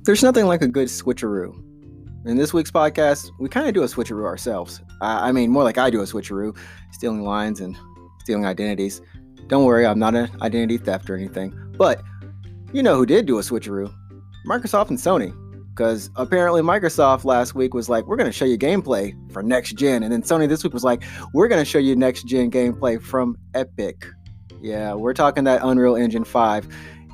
There's nothing like a good switcheroo. In this week's podcast, we kind of do a switcheroo ourselves. I mean, more like I do a switcheroo, stealing lines and stealing identities. Don't worry, I'm not an identity theft or anything. But you know who did do a switcheroo? Microsoft and Sony. Because apparently Microsoft last week was like, we're going to show you gameplay for next gen. And then Sony this week was like, we're going to show you next gen gameplay from Epic. Yeah, we're talking that Unreal Engine 5.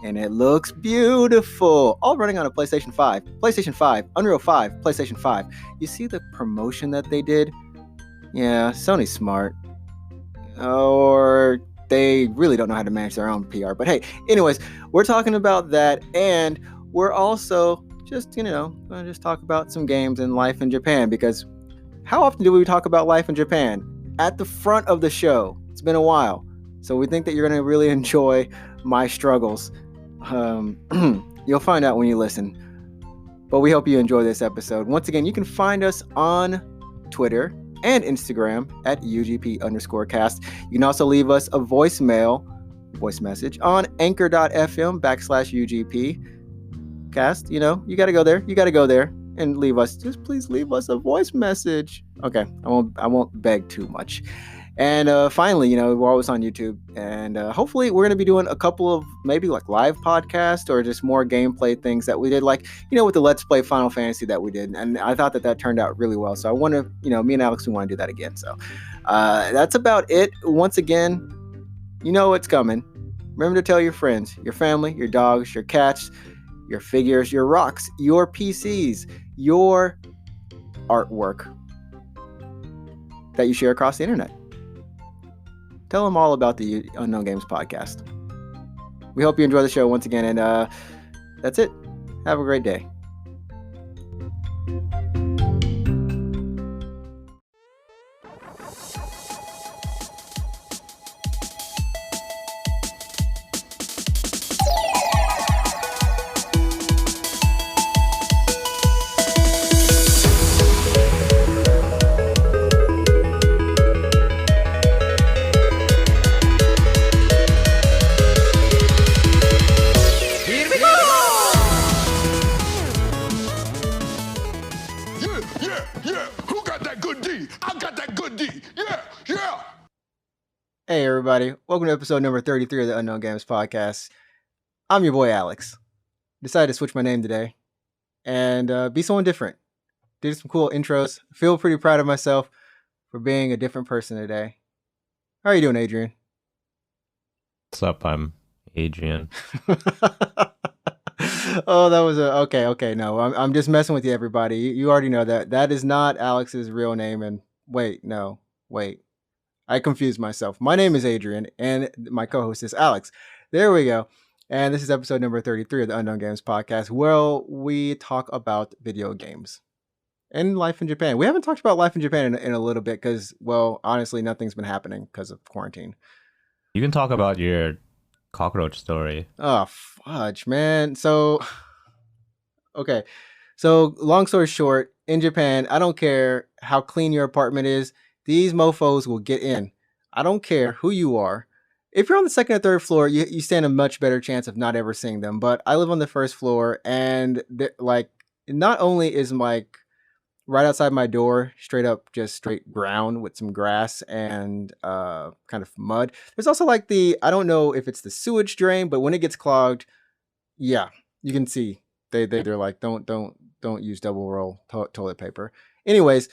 And it looks beautiful. All running on a PlayStation 5. PlayStation 5, Unreal 5, PlayStation 5. You see the promotion that they did? Yeah, Sony's smart. Or they really don't know how to manage their own PR. But hey, anyways, we're talking about that. And we're also just, going to just talk about some games and life in Japan. Because how often do we talk about life in Japan? At the front of the show. It's been a while. So we think that you're going to really enjoy my struggles. You'll find out when you listen. But we hope you enjoy this episode. Once again, you can find us on Twitter and Instagram at UGP_cast. You can also leave us a voice message on anchor.fm/UGP cast. You got to go there. You got to go there and leave us. Just please leave us a voice message. Okay, I won't beg too much. And finally, we're always on YouTube, and hopefully we're going to be doing a couple of maybe like live podcasts or just more gameplay things that we did, like, with the Let's Play Final Fantasy that we did. And I thought that turned out really well. So I want to, me and Alex, we want to do that again. So that's about it. Once again, what's coming. Remember to tell your friends, your family, your dogs, your cats, your figures, your rocks, your PCs, your artwork that you share across the internet. Tell them all about the Unknown Games podcast. We hope you enjoy the show once again, and that's it. Have a great day. Hey everybody, welcome to episode number 33 of the Unknown Games podcast. I'm your boy Alex. Decided to switch my name today and be someone different. Did some cool intros. Feel pretty proud of myself for being a different person today. How are you doing, Adrian? What's up? I'm Adrian. Oh, that was okay. No, I'm just messing with you, everybody. You already know that. That is not Alex's real name. And wait. I confused myself. My name is Adrian, and my co-host is Alex. There we go. And this is episode number 33 of the Unknown Games podcast, where we talk about video games and life in Japan. We haven't talked about life in Japan in a little bit because, well, honestly, nothing's been happening because of quarantine. You can talk about your cockroach story. Oh, fudge, man. So, okay. So, long story short, in Japan, I don't care how clean your apartment is. These mofos will get in. I don't care who you are. If you're on the second or third floor, you stand a much better chance of not ever seeing them. But I live on the first floor, and not only is right outside my door, straight ground with some grass and kind of mud. There's also I don't know if it's the sewage drain, but when it gets clogged, yeah, you can see they're like, don't use double roll toilet paper. Anyways.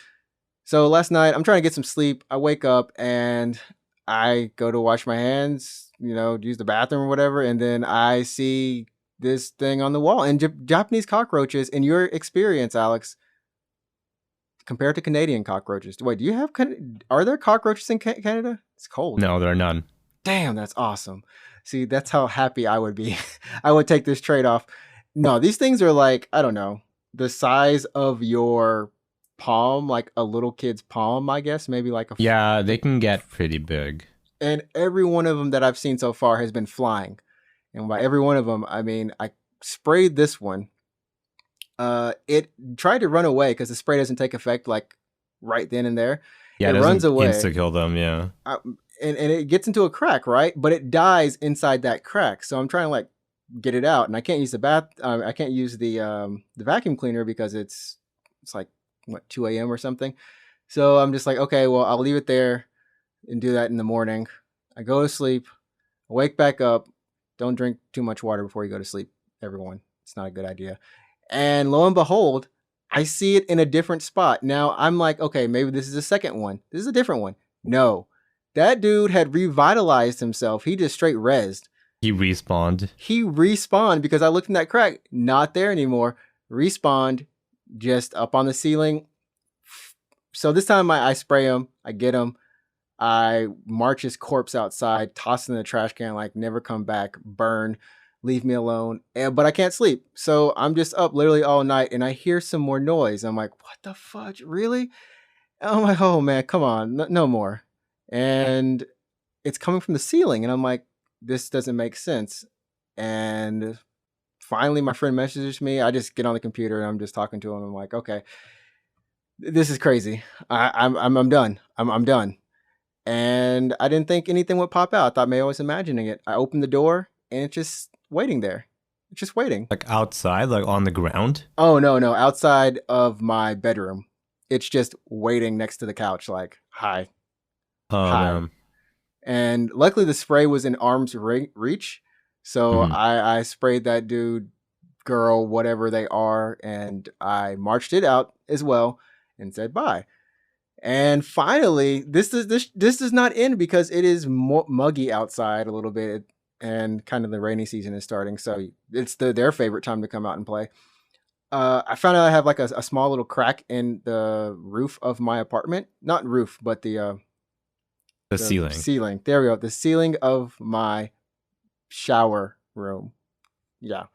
So last night, I'm trying to get some sleep. I wake up and I go to wash my hands, use the bathroom or whatever. And then I see this thing on the wall. And Japanese cockroaches, in your experience, Alex, compared to Canadian cockroaches. Wait, are there cockroaches in Canada? It's cold. No, there are none. Damn, that's awesome. See, that's how happy I would be. I would take this trade-off. No, these things are I don't know, the size of your palm, like a little kid's palm, I guess, maybe yeah, they can get pretty big, and every one of them that I've seen so far has been flying. And by every one of them, I mean I sprayed this one. It tried to run away because the spray doesn't take effect right then and there. Yeah, it runs away. Insta kill them. And it gets into a crack, right? But it dies inside that crack. So I'm trying to get it out, and I can't use the bath. I can't use the vacuum cleaner because it's like what 2 a.m. or something. So I'm just like, okay, well, I'll leave it there and do that in the morning. I go to sleep, wake back up. Don't drink too much water before you go to sleep, everyone. It's not a good idea. And lo and behold, I see it in a different spot. Now I'm like, okay, maybe this is a second one. This is a different one. No, that dude had revitalized himself. He just straight rezzed. He respawned. He respawned because I looked in that crack, not there anymore. Respawned, just up on the ceiling. So this time I spray him, I get him, I march his corpse outside, toss it in the trash can, like never come back, burn, leave me alone. But I can't sleep. So I'm just up literally all night and I hear some more noise. I'm like, what the fudge? Really? I'm like, oh man, come on, no more. And it's coming from the ceiling. And I'm like, this doesn't make sense. And finally, my friend messages me. I just get on the computer and I'm just talking to him. I'm like, okay, this is crazy. I'm done. I'm done. And I didn't think anything would pop out. I thought maybe I was imagining it. I opened the door and it's just waiting there. It's just waiting. Like outside, like on the ground? Oh, no. Outside of my bedroom. It's just waiting next to the couch like, hi. Oh, Hi. damn. And luckily the spray was in arm's reach. So Mhm. I sprayed that dude, girl, whatever they are. And I marched it out as well and said bye. And finally, this does not end because it is muggy outside a little bit, and kind of the rainy season is starting. So it's their favorite time to come out and play. I found out I have like a small little crack in the roof of my apartment. Not roof, but The ceiling. Ceiling. There we go. The ceiling of my shower room. Yeah.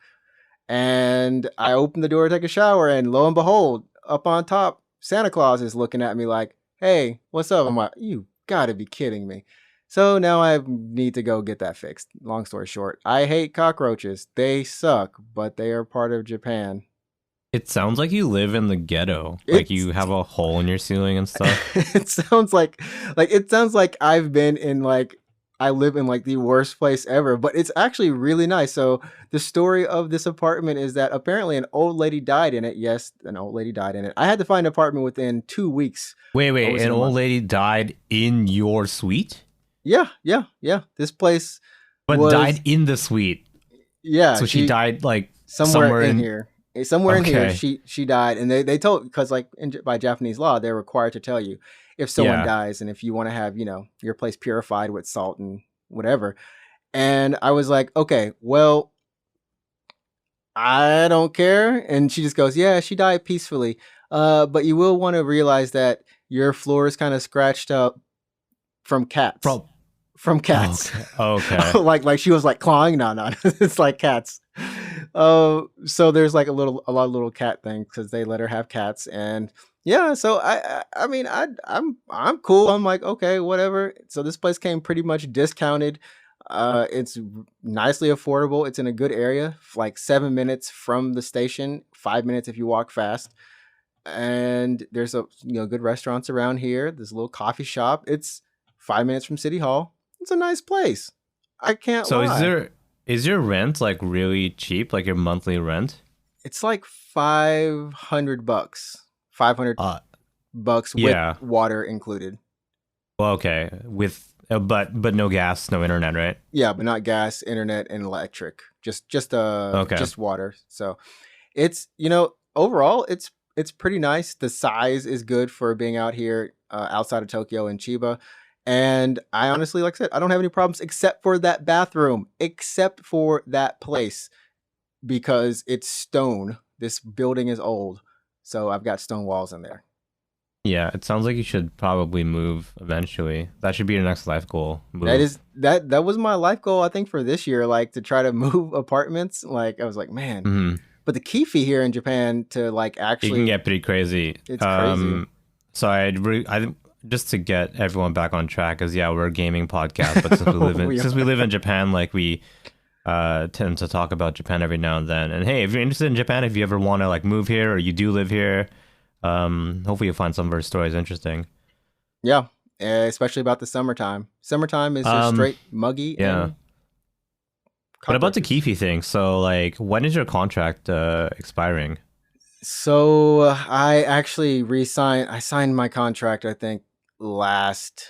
And I opened the door to take a shower, and lo and behold, up on top, Santa Claus is looking at me like, hey, what's up? I'm like, you gotta be kidding me. So now I need to go get that fixed. Long story short, I hate cockroaches. They suck, but they are part of Japan. It sounds like you live in the ghetto. Like you have a hole in your ceiling and stuff. It sounds like I've been in like I live in like the worst place ever, but it's actually really nice. So the story of this apartment is that apparently an old lady died in it. Yes, an old lady died in it. I had to find an apartment within 2 weeks. Wait, was an in a old month. lady died in your suite? Yeah. This place But was died in the suite. yeah. So she died like somewhere in here. Somewhere in here, Okay. she died, and they told because like by Japanese law, they're required to tell you if someone Yeah. dies and if you want to have your place purified with salt and whatever. And I was like, okay, well, I don't care. And she just goes, yeah, she died peacefully. But you will want to realize that your floor is kind of scratched up from cats. From cats. Okay. like she was like clawing. No. It's like cats. So there's like a lot of little cat things because they let her have cats, and yeah. So I mean I'm cool. I'm like, okay, whatever. So this place came pretty much discounted. It's nicely affordable. It's in a good area, like 7 minutes from the station, 5 minutes if you walk fast. And there's good restaurants around here. There's a little coffee shop. It's 5 minutes from City Hall. It's a nice place. I can't So lie. is your rent like really cheap, like your monthly rent? It's like $500. 500 bucks with Yeah. water included. Well, okay. With but no gas, no internet, right? Yeah, but not gas, internet, and electric. Okay. Just water. So it's overall it's pretty nice. The size is good for being out here outside of Tokyo and Chiba. And I honestly, like I said, I don't have any problems except for that bathroom, except for that place because it's stone. This building is old, so I've got stone walls in there. Yeah, it sounds like you should probably move eventually. That should be your next life goal. Move. That was my life goal, I think, for this year, like to try to move apartments. Like I was like, man, Mhm. but the key fee here in Japan to like It actually can get pretty crazy. It's crazy. So I just to get everyone back on track, because yeah, we're a gaming podcast, but since we live in We since we live in Japan, like we tend to talk about Japan every now and then. And hey, if you're interested in Japan, if you ever want to like move here or you do live here, hopefully you'll find some of our stories interesting. Yeah, especially about the summertime. Summertime is just straight muggy Yeah. and What about the cockroaches. Keefe thing? So, like, when is your contract expiring? So I actually re-signed. I signed my contract, I think, last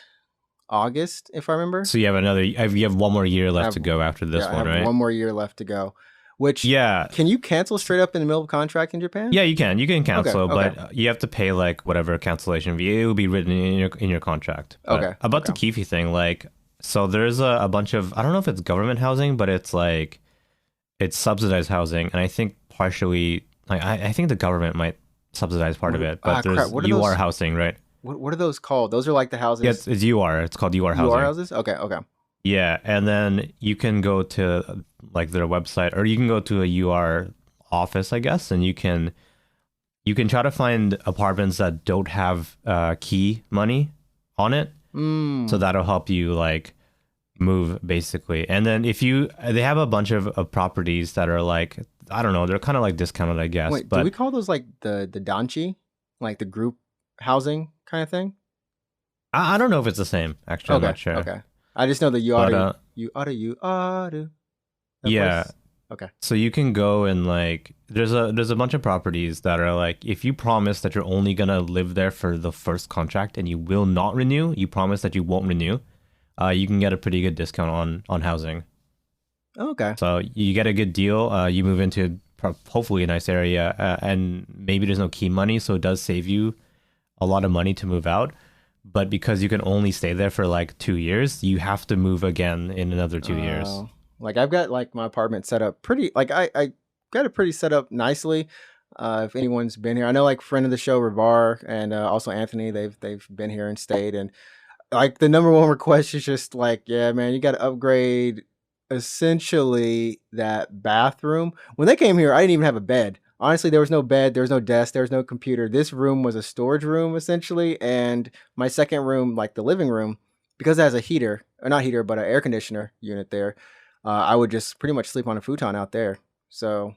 August, if I remember. So you have you have one more year I left have to go after Yeah, this I one, have right? one more year left to go. Which Yeah, can you cancel straight up in the middle of contract in Japan? yeah, you can Okay, cancel, okay, but you have to pay like whatever cancellation fee. It will be written in your contract. But okay, about okay. the Keefe thing, like, so there's a bunch of, I don't know if it's government housing, but it's like it's subsidized housing, and I think partially, like, I think the government might subsidize part of it, but Crap. there's What are UR those? housing, right? What are those called? Those are like the Yeah, houses. it's UR. It's called UR UR housing. houses. Okay, okay. Yeah, and then you can go to like their website, or you can go to a UR office, I guess, and you can try to find apartments that don't have key money on it. So Mm. that'll help you like move basically. And then if you they have a bunch of properties that are like, I don't know, they're kind of like discounted, I guess. Wait, do we But call those like the danchi, like the group housing kind of thing? I don't know if it's the same. Actually, I'm Okay, not sure. okay. I just know that But you oughta that yeah, place. Okay. so you can go and like there's a bunch of properties that are like, if you promise that you're only gonna live there for the first contract and you will not renew, you promise that you won't renew, you can get a pretty good discount on housing. Okay. So you get a good deal. You move into hopefully a nice area, and maybe there's no key money, so it does save you a lot of money to move out. But because you can only stay there for like 2 years, you have to move again in another 2 years. Like I've got like my apartment set up pretty like I got it pretty set up nicely. If anyone's been here, I know like friend of the show Ravar and also Anthony, they've been here and stayed, and like the number one request is just like, yeah, man, you got to upgrade essentially that bathroom. When they came here, I didn't even have a bed. Honestly, there was no bed, there was no desk, there was no computer. This room was a storage room essentially, and my second room, like the living room, because it has a heater, or not heater, but an air conditioner unit there. I would just pretty much sleep on a futon out there. So,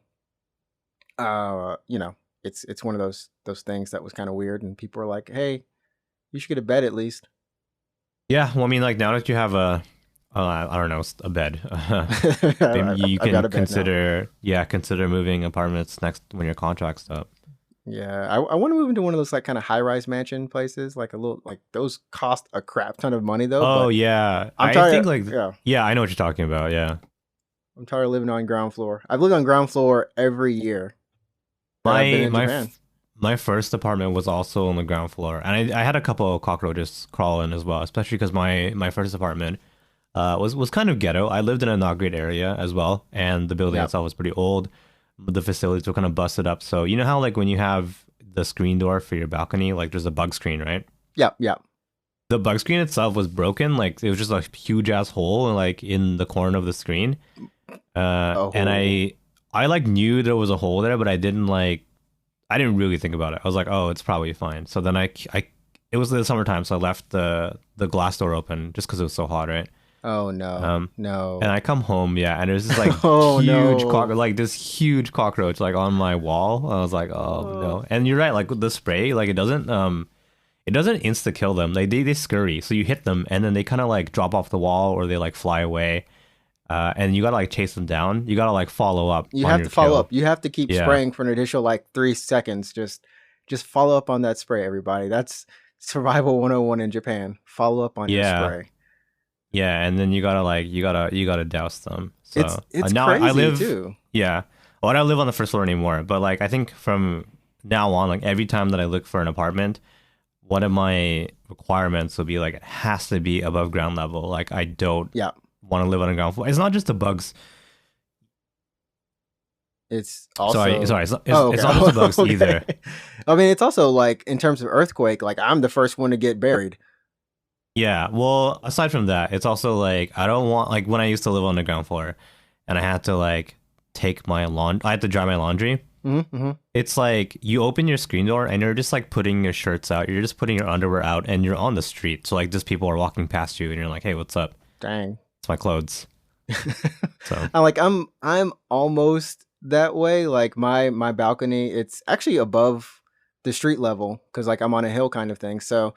you know, it's one of those things that was kind of weird, and people were like, "Hey, you should get a bed at least." Yeah, well, I mean, like now that you have I don't know, a bed, maybe you I've got can a bed now. consider moving apartments next when your contract's up. Yeah, I want to move into one of those like kind of high rise mansion places, like a little like those cost a crap ton of money though. Oh But yeah, I'm I think tired. like Yeah, yeah, I know what you're talking about. Yeah, I'm tired of living on ground floor. I've lived on ground floor every year that I've been my in Japan. my first apartment was also on the ground floor, and I had a couple of cockroaches crawl in as well, especially because my first apartment was kind of ghetto. I lived in a not great area as well, and the building Yep, itself was pretty old. The facilities were kind of busted up. So you know how like when you have the screen door for your balcony, like there's a bug screen, right? yep. The bug screen itself was broken. Like it was just a huge ass hole like in the corner of the screen. And Oh, I like knew there was a hole there, but I didn't really think about it. I was like, oh, it's probably fine. So then I it was the summertime, so I left the glass door open just because it was so hot, right? oh no, Um, and no, I come home, yeah, and there's this like oh huge no. like this huge cockroach like on my wall. I was like, oh Oh, no. And you're right, like with the spray, like it doesn't insta kill them. Like they scurry. So you hit them and then they kind of like drop off the wall or they like fly away. And you gotta like chase them down. You gotta like follow up you on have your to follow kill. up. You have to keep Yeah. spraying for an additional like 3 seconds. Just follow up on that spray, everybody. That's survival 101 in Japan. Follow up on your Yeah. spray. Yeah. And then you gotta douse them. It's So it's now I crazy live, too. yeah. Well, I don't live on the first floor anymore, but like I think from now on, like every time that I look for an apartment, one of my requirements will be like it has to be above ground level. Like I don't Yeah, want to live on a ground floor. It's not just the bugs. it's Sorry, also. Oh, it's not just the okay. bugs Okay. either. I mean, it's also like in terms of earthquake, like I'm the first one to get buried. Yeah. Well, aside from that, it's also like I don't want like when I used to live on the ground floor, and I had to like take my I had to dry my laundry. Mm-hmm. It's like you open your screen door and you're just like putting your shirts out. You're just putting your underwear out, and you're on the street. So like just people are walking past you, and you're like, hey, what's up? Dang. It's my clothes. So I'm almost that way. Like my balcony, it's actually above the street level because like I'm on a hill kind of thing. So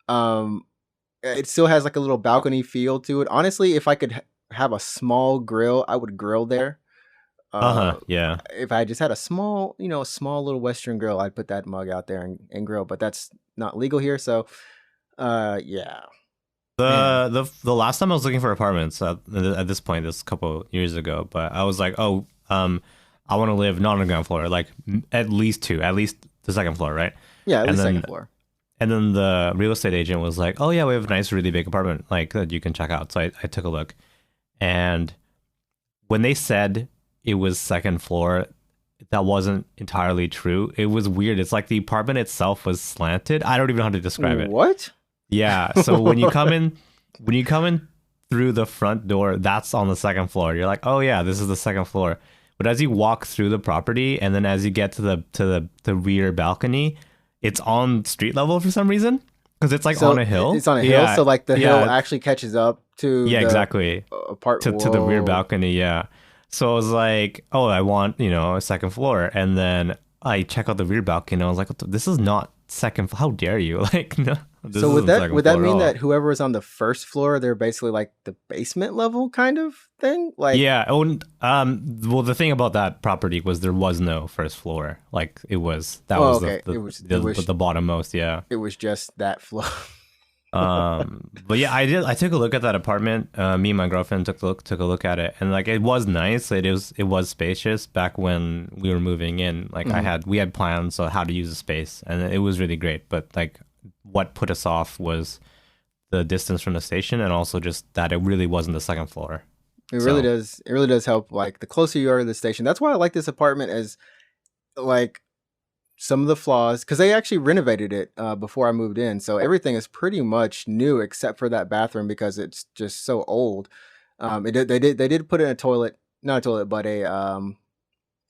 um it still has like a little balcony feel to it. Honestly, if I could have a small grill, I would grill there. Uh-huh. Uh, Yeah. if I just had a small, a small little Western grill, I'd put that mug out there and grill. But that's not legal here, so yeah, man. The last time I was looking for apartments at this point, this couple years ago, but I was like, oh, I want to live not on the ground floor, like at least the second floor, right? Yeah, at And least then second floor. and then the real estate agent was like, oh yeah, we have a nice, really big apartment like that you can check out. So I took a look, and when they said it was second floor, that wasn't entirely true. It was weird. It's like the apartment itself was slanted. I don't even know how to describe it. What? Yeah. So when you come in through the front door, that's on the second floor. You're like, oh yeah, this is the second floor. But as you walk through the property, and then as you get to the rear balcony, it's on street level for some reason because it's like So on a hill. it's on a hill, Yeah, so like the hill yeah, actually catches up to yeah, the exactly. apartment To the rear Whoa. balcony. Yeah. So I was like, oh, I want a second floor, and then I check out the rear balcony, and I was like, this is not second. How dare you? Like, no, this So isn't second would that floor at mean all. that whoever is on the first floor, they're basically like the basement level kind of thing? Like, Yeah. Oh, well, the thing about that property was there was no first floor. Like that oh, was okay, the bottom most. Yeah. it was just that floor. But yeah, I took a look at that apartment. Me and my girlfriend took a look at it, and like it was nice. It was spacious back when we were moving in. Like we had plans on how to use the space, and it was really great. But like what put us off was the distance from the station, and also just that it really wasn't the second floor. It So really does. It really does help. Like the closer you are to the station, that's why I like this apartment. As like some of the flaws, because they actually renovated it before I moved in, so everything is pretty much new except for that bathroom because it's just so old. They did put in a toilet, not a toilet, but a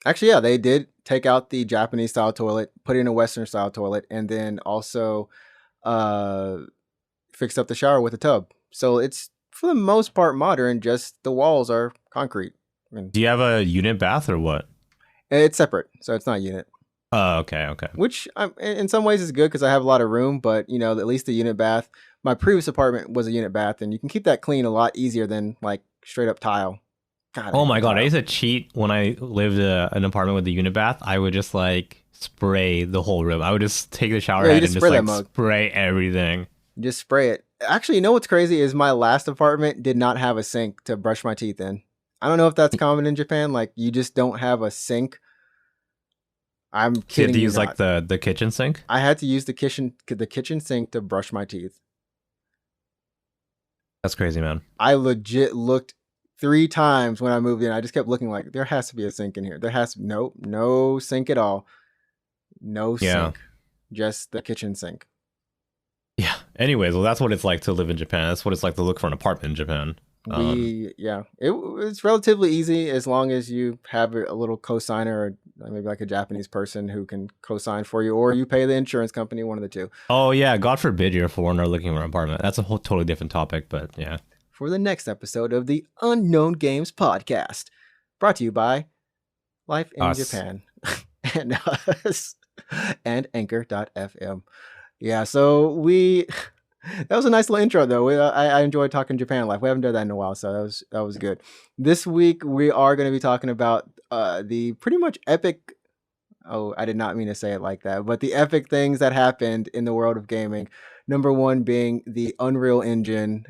actually, yeah, they did take out the Japanese style toilet, put in a Western style toilet, and then also uh fixed up the shower with a tub. So it's for the most part modern. Just the walls are concrete. I mean, do you have a unit bath or what? it's separate, so it's not a unit. Oh, okay, okay. Which in some ways is good because I have a lot of room. But at least the unit bath. My previous apartment was a unit bath, and you can keep that clean a lot easier than like straight up tile. God, I Oh hate my god, I tile. used to cheat when I lived an apartment with a unit bath. I would just like spray the whole room. I would just take the shower Yeah, you head just and just spray that like mug. spray everything. Just spray it. Actually, you know what's crazy is my last apartment did not have a sink to brush my teeth in. I don't know if that's common in Japan. Like you just don't have a sink. I'm So you had kidding to you use like not. the kitchen sink. I had to use the kitchen sink to brush my teeth. That's crazy, man. I legit looked 3 times when I moved in. I just kept looking like there has to be a sink in here. There has to nope, no sink at all. No Yeah. sink. Just the kitchen sink. Yeah. Anyways, well, that's what it's like to live in Japan. That's what it's like to look for an apartment in Japan. It's relatively easy as long as you have a little cosigner or maybe like a Japanese person who can cosign for you, or you pay the insurance company, one of the two. Oh yeah, God forbid you're a foreigner looking for an apartment. That's a whole totally different topic, but yeah. For the next episode of the Unknown Games podcast, brought to you by Life in Us. Japan and us and Anchor.fm. Yeah, so that was a nice little intro though. I enjoyed talking Japan life. We haven't done that in a while, so that was good. This week we are going to be talking about the pretty much epic. Oh, I did not mean to say it like that, but the epic things that happened in the world of gaming. Number one being the Unreal Engine.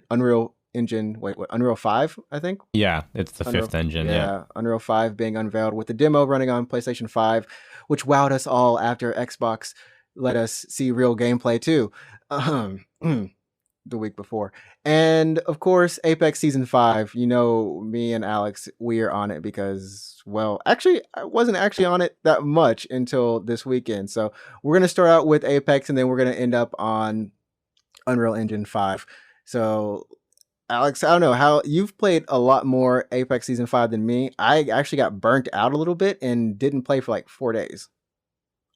Wait, what? Unreal 5, I think. Yeah, it's the Unreal, fifth engine, yeah. Unreal 5 being unveiled with the demo running on PlayStation 5, which wowed us all after Xbox let us see real gameplay too. The week before. And of course, Apex Season 5. Me and Alex, we are on it because, well, actually, I wasn't actually on it that much until this weekend. So we're going to start out with Apex and then we're going to end up on Unreal Engine 5. So Alex, I don't know how you've played a lot more Apex Season 5 than me. I actually got burnt out a little bit and didn't play for like 4 days.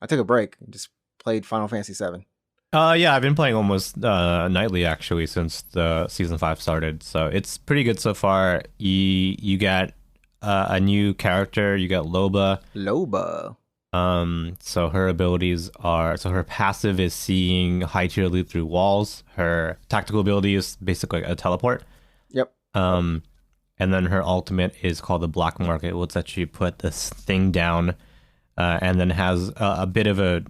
I took a break and just played Final Fantasy 7. Yeah, I've been playing almost nightly actually since the season 5 started. So it's pretty good so far. You got a new character. You got Loba. So her abilities so her passive is seeing high tier loot through walls. Her tactical ability is basically a teleport. Yep. and then her ultimate is called the Black Market, which lets you put this thing down, and then has a bit of a.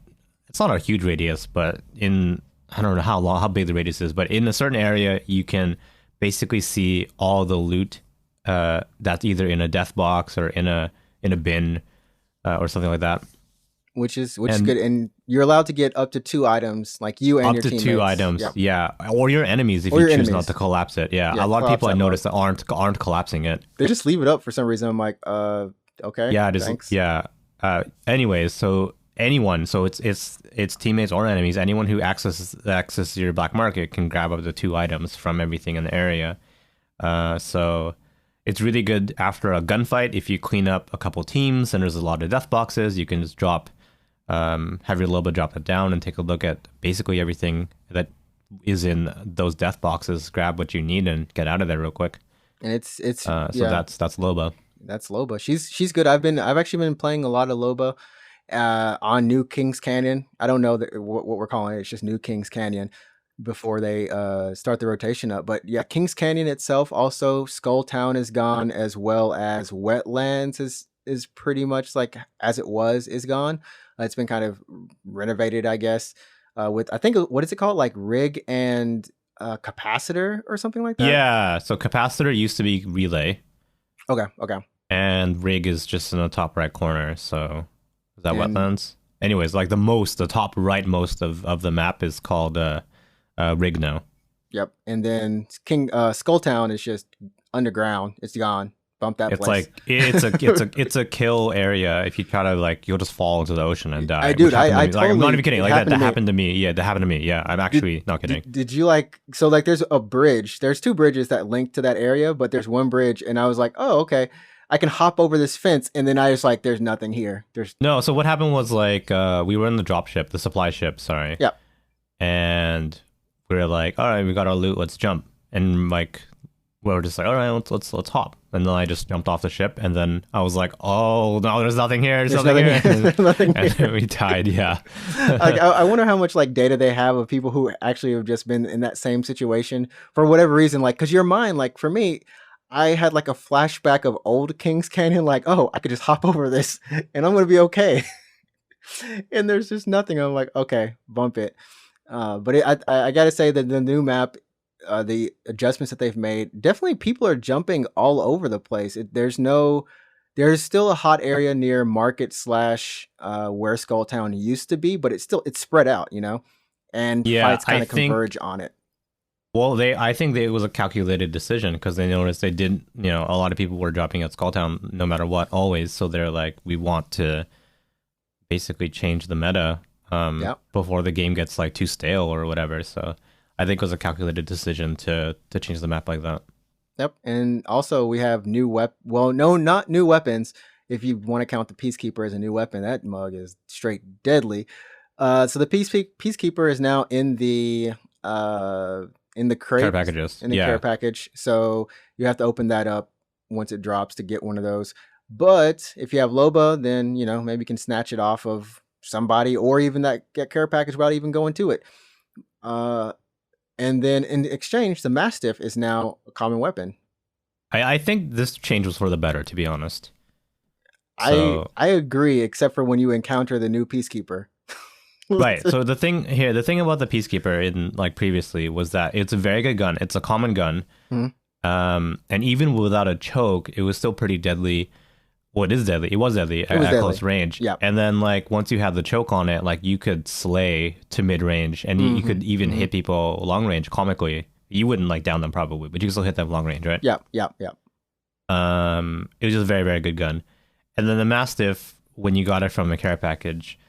It's not a huge radius, but I don't know how big the radius is, but in a certain area you can basically see all the loot that's either in a death box or in a bin or something like that. Which is good, and you're allowed to get up to 2 items, like you and up your to teammates. 2 items, Yep. yeah, or your enemies if Or you your choose enemies. not to collapse it. Yeah, Yeah, a lot of people I collapse that noticed that aren't collapsing it. They just leave it up for some reason. I'm like, okay, Yeah, thanks. yeah. Anyways, so anyone, so it's teammates or enemies, anyone who accesses your black market can grab up to 2 items from everything in the area. So it's really good after a gunfight. If you clean up a couple teams and there's a lot of death boxes, you can just have your Loba drop it down and take a look at basically everything that is in those death boxes, grab what you need and get out of there real quick. And it's so that's Loba. That's Loba. She's good. I've actually been playing a lot of Loba on New Kings Canyon. I don't know what we're calling it. It's just New Kings Canyon before they start the rotation up. But yeah, Kings Canyon itself also, Skull Town is gone, as well as Wetlands is pretty much like as it was is gone. It's been kind of renovated, I guess, with, I think, what is it called, like rig and capacitor or something like that. Yeah, so capacitor used to be relay. Okay. And rig is just in the top right corner. So is that Wetlands? Anyways, like the top rightmost of the map is called rig now. Yep. And then Skull Town is just underground. It's gone. Bump that place. It's a kill area. If you try to, like, you'll just fall into the ocean and die. I'm not even kidding. Like that happened to me. Yeah, that happened to me. Yeah, I'm actually not kidding. Did you there's a bridge. There's 2 bridges that link to that area, but there's one bridge, and I was like, oh, okay, I can hop over this fence, and then I was like, there's nothing here. No. So what happened was, like, we were in the drop ship, the supply ship. Sorry. Yeah. And we were like, all right, we got our loot. Let's jump. And like, we were just like, all right, let's hop. And then I just jumped off the ship, and then I was like, oh no, there's nothing here. There's nothing here. There's nothing and here. then we died. Yeah. Like, I wonder how much like data they have of people who actually have just been in that same situation for whatever reason. Like, because your mind, like for me, I had like a flashback of old Kings Canyon. Like, oh, I could just hop over this, and I'm gonna be okay. And there's just nothing. I'm like, okay, bump it. But I gotta say that the new map, the adjustments that they've made, definitely people are jumping all over the place. There's still a hot area near Market / where Skull Town used to be, but it's spread out, and fights kind of converge on it. Well, I think it was a calculated decision because they noticed they didn't, a lot of people were dropping at Skull Town no matter what, always. So they're like, we want to basically change the meta before the game gets like too stale or whatever. So I think it was a calculated decision to change the map like that. Yep. And also we have not new weapons. If you want to count the Peacekeeper as a new weapon, that mug is straight deadly. So the Peacekeeper is now in the crate, care packages. In the care package. So you have to open that up once it drops to get one of those. But if you have Loba, then maybe you can snatch it off of somebody, or even get care package without even going to it. And then in exchange, the Mastiff is now a common weapon. I think this change was for the better, to be honest. So, I agree, except for when you encounter the new Peacekeeper. Right. So the thing about the Peacekeeper in like previously was that it's a very good gun. It's a common gun. Mm-hmm. And even without a choke, it was still pretty deadly. Well, it is deadly. It was deadly at close range. Yeah. And then like once you had the choke on it, like you could slay to mid range, and you could even hit people long range comically. You wouldn't like down them probably, but you can still hit them long range, right? Yeah. It was just a very, very good gun. And then the Mastiff, when you got it from a care package,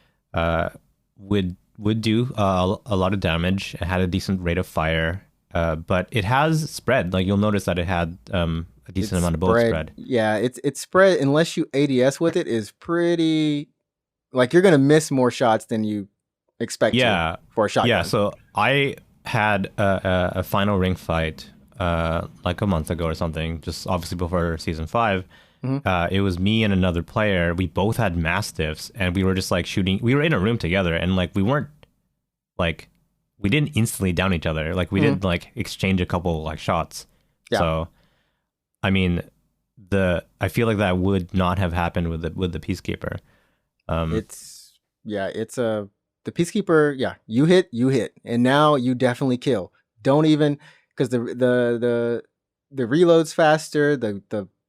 would do a lot of damage. It had a decent rate of fire, but it has spread. Like you'll notice that it had a decent amount of bullet spread. Yeah, it's spread unless you ADS with it is pretty. Like you're gonna miss more shots than you expect. For a shotgun. Yeah. So I had a final ring fight like a month ago or something, just obviously before season 5. Mm-hmm. It was me and another player. We both had Mastiffs, and we were just like shooting. We were in a room together, and like we weren't like we didn't instantly down each other. Like we didn't like exchange a couple like shots. Yeah. So I mean, I feel like that would not have happened with the Peacekeeper. Um, It's yeah, it's a the Peacekeeper. Yeah, you hit, and now you definitely kill. Don't even because the reloads faster.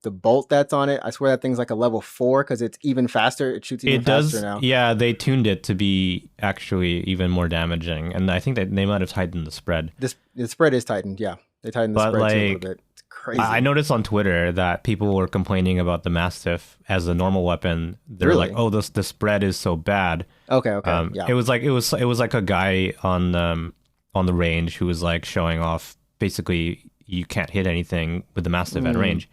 The bolt that's on it, I swear that thing's like a level 4 because it's even faster. It shoots even it faster does, now. yeah. They tuned it to be actually even more damaging, and I think that they might have tightened the spread. This the spread is tightened. Yeah, they tightened the But spread too a little like, bit. It's I crazy. noticed on Twitter that people were complaining about the Mastiff as a normal weapon. They're like, Really? "Oh, this the spread is so bad." Okay. Okay. Yeah. It was like a guy on the range who was like showing off. Basically, you can't hit anything with the Mastiff at Mm, range.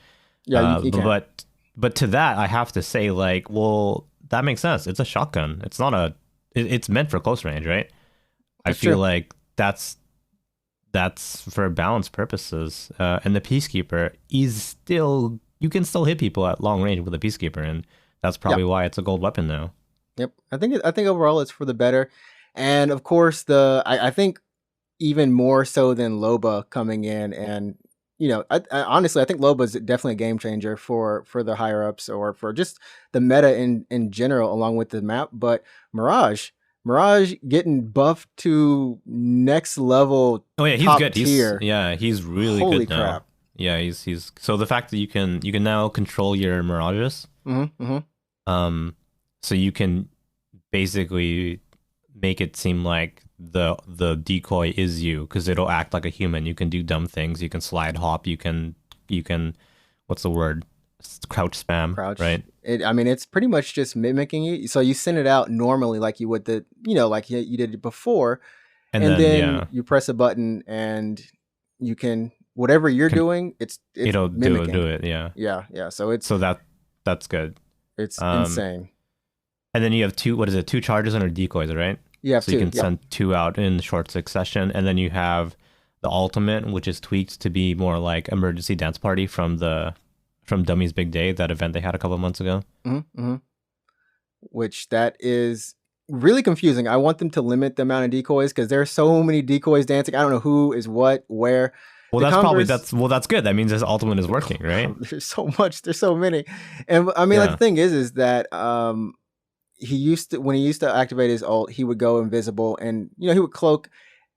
yeah. You But can't. to that, I have to say, like, well, that makes sense. It's a shotgun. It's not a. It's meant for close range, right? I That's feel true. like that's for balance purposes. And the Peacekeeper is still, you can still hit people at long range with a Peacekeeper, and that's Yeah. probably why it's a gold weapon now. Yep. I think overall it's for the better, and of course I think even more so than Loba coming in, and I honestly I think Loba is definitely a game changer for the higher ups or for just the meta in general along with the map. But Mirage, Mirage getting buffed to next level Oh yeah, he's top good. tier. He's really Holy good now. crap. Yeah, he's so the fact that you can now control your mirages, Hmm. um, so you can basically make it seem like the decoy is you because it'll act like a human. You can do dumb things. You can slide hop. You can what's the word? Crouch spam, Crouch. right? I mean, it's pretty much just mimicking you. So you send it out normally, like you would like you did it before, And and then then yeah, you press a button, and you can whatever you're can doing, it's it'll mimicking. do it. Yeah. Yeah, yeah. So it's So that's good. it's Um, insane. and then you have two. What is it? Two charges and decoys, right? You have So you two. can Yep. send two out in short succession, and then you have the ultimate, which is tweaked to be more like emergency dance party from Dummy's Big Day, that event they had a couple of months ago. Hmm. Which that is really confusing. I want them to limit the amount of decoys because there are so many decoys dancing. I don't know who is what, where. Well, The Converse. that's good. That means this ultimate is working, right? There's so much. There's so many, and I mean, like the Yeah, thing is that he used to when he used to activate his ult, he would go invisible, and he would cloak,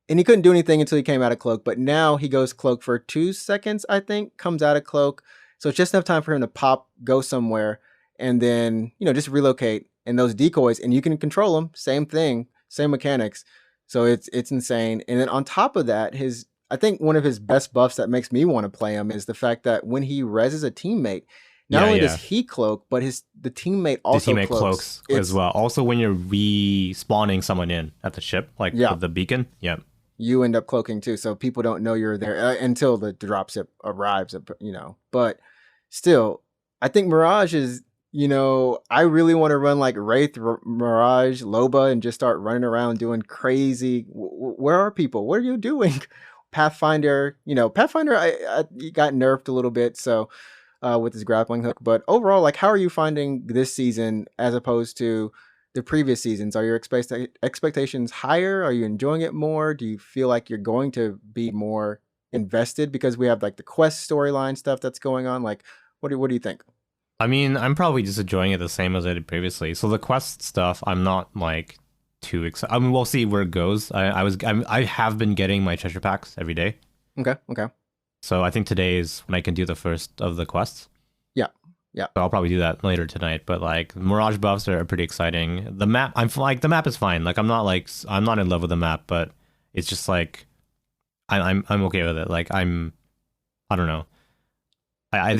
and he couldn't do anything until he came out of cloak. But now he goes cloak for 2 seconds, I think, comes out of cloak, so it's just enough time for him to pop, go somewhere, and then just relocate. And those decoys, and you can control them. Same thing, same mechanics. So it's insane. And then on top of that, his I think one of his best buffs that makes me want to play him is the fact that when he reses a teammate, not yeah, only does yeah. he cloak, but the teammate The also teammate cloaks. cloaks as It's well. Also, when you're respawning someone in at the ship, like Yeah, with the beacon, yeah. you end up cloaking too, so people don't know you're there until the dropship arrives. But still, I think Mirage is. I really want to run like Wraith, Mirage, Loba, and just start running around doing crazy. Where are people? What are you doing? Pathfinder, Pathfinder, he got nerfed a little bit, so with his grappling hook. But overall, like, how are you finding this season as opposed to the previous seasons? Are your expectations higher? Are you enjoying it more? Do you feel like you're going to be more invested because we have like the quest storyline stuff that's going on? Like, what do you think? I mean, I'm probably just enjoying it the same as I did previously. So the quest stuff, I'm not like too excited. I mean, we'll see where it goes. I have been getting my treasure packs every day. Okay, okay, So I think today is when I can do the first of the quests. yeah, yeah. So I'll probably do that later tonight. But like Mirage buffs are pretty exciting. The map, like the map is fine. Like I'm not in love with the map, but it's just like I'm okay with it. Like I don't know. It, I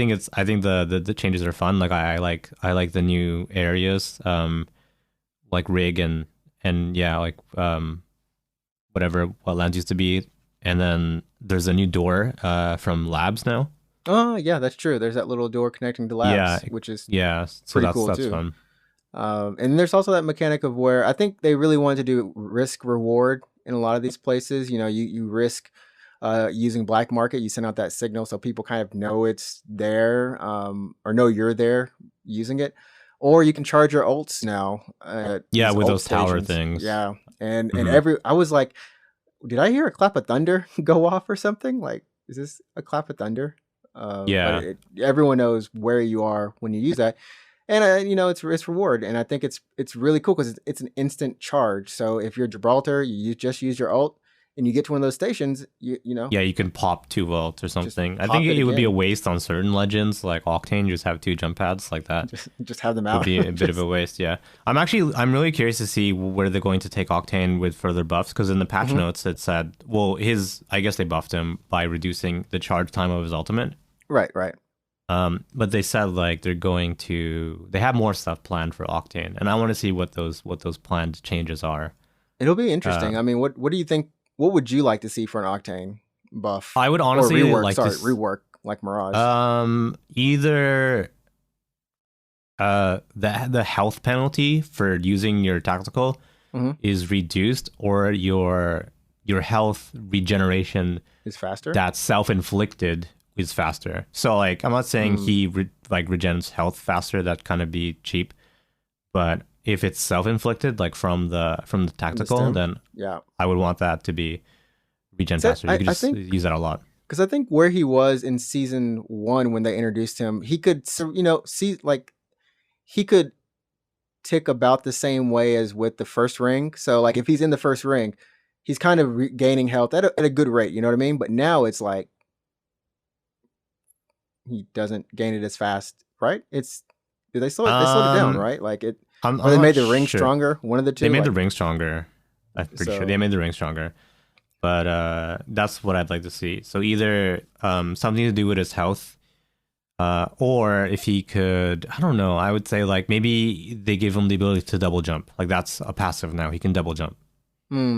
think the changes are fun. Like I like the new areas, like rig and yeah, like whatever Wetlands used to be. And then there's a new door from Labs now. oh yeah, that's true. There's that little door connecting to Yeah, labs, which is yeah. So pretty cool that's too. fun. And there's also that mechanic of where I think they really wanted to do risk reward in a lot of these places. You risk using black market. You send out that signal so people kind of know it's there, or know you're there using it. Or you can charge your ults now at Yeah, these with ult those tower stations. things. Yeah, and Hmm. I was like, did I hear a clap of thunder go off or something? Like, is this a clap of thunder? But Yeah. everyone knows where you are when you use that, and it's reward, and I think it's really cool because it's an instant charge. So if you're Gibraltar, just use your ult, and you get to one of those stations, Yeah, you can pop 2 volts or just something. I think pop it it would be a again, waste on certain legends like Octane. Just have 2 jump pads like that. just have them Would out. be a bit of Just a waste. Yeah, I'm really curious to see where they're going to take Octane with further buffs because in the patch Mhm. notes it said, well, I guess they buffed him by reducing the charge time of his ultimate. Right, right. But they said like they have more stuff planned for Octane, and I want to see what those planned changes are. It'll be Uh, interesting. I mean, what do you think? What would you like to see for an Octane buff I would or honestly rework? like to Sorry, rework like Mirage. either the health penalty for using your tactical Hmm. is reduced, or your health regeneration Is faster. that's self-inflicted is faster. So like I'm not saying Mm, he regens health faster, that kind of be cheap, but if it's self-inflicted like from the from the tactical, stem. then Yeah. I would want that to be regen So faster. You could I just think use that a lot. because I think where he was in season one when they introduced him, he could see like he could tick about the same way as with the first ring. So like if he's in the first ring, he's kind of gaining health at a good rate. You know what I mean? But now it's like he doesn't gain it as fast, right? It's did they slow it? They slowed it down, Um, right? Like it, or I'm they not made the ring sure. stronger. One of the They two, made the like ring stronger. I'm pretty sure they so. made the ring stronger. But that's what I'd like to see. So either something to do with his health, or if he could, I don't know. I would say like maybe they give him the ability to double jump. Like that's a passive now. He can double jump.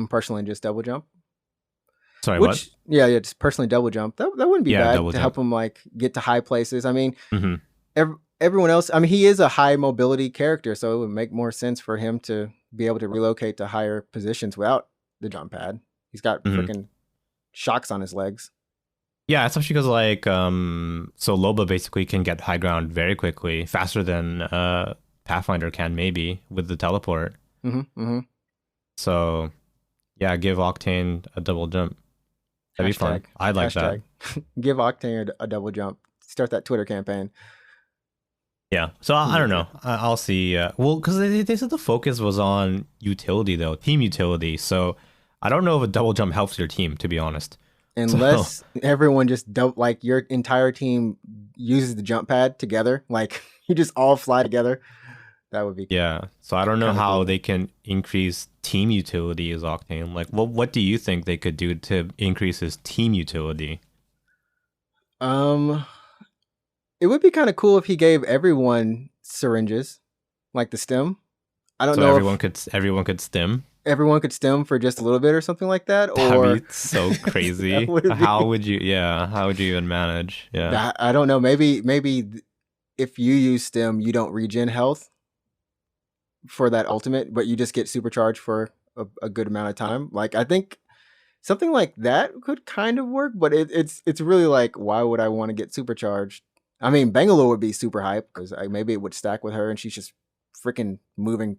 Personally, just double jump. Sorry, what? Which, yeah, just personally double jump. That wouldn't be Yeah, bad double to help jump. him like get to high places. I mean, Hmm. everyone else. I mean, he is a high mobility character, so it would make more sense for him to be able to relocate to higher positions without the jump pad. He's got Hmm. freaking shocks on his legs. Yeah, especially because like so Loba basically can get high ground very quickly, faster than Pathfinder can maybe with the teleport. Mm-hmm. Mm-hmm. So yeah, give Octane a double jump. That'd be fun. Hashtag. I'd like that. Hashtag. Give Octane a double jump. Start that Twitter campaign. Yeah. So He I don't needs know. it. I'll see. Well, because they said the focus was on utility though, team utility. So I don't know if a double jump helps your team, to be honest. So Unless everyone just don't like your entire team uses the jump pad together, like you just all fly together. That would be yeah. So I don't know kind of how cool. they can increase team utility as Octane. Like, what do you think they could do to increase his team utility? Um, it would be kind of cool if he gave everyone syringes, like the stem. I don't So know if everyone could stim. everyone could stem for just a little bit or something like that, That'd be or so that crazy. would How be. would you? Yeah. How would you even manage? Yeah. I don't know. Maybe if you use stem, you don't regen health for that ultimate, but you just get supercharged for a good amount of time. Like I think something like that could kind of work, but it's really like why would I want to get supercharged? I mean, Bangalore would be super hype because maybe it would stack with her and she's just freaking moving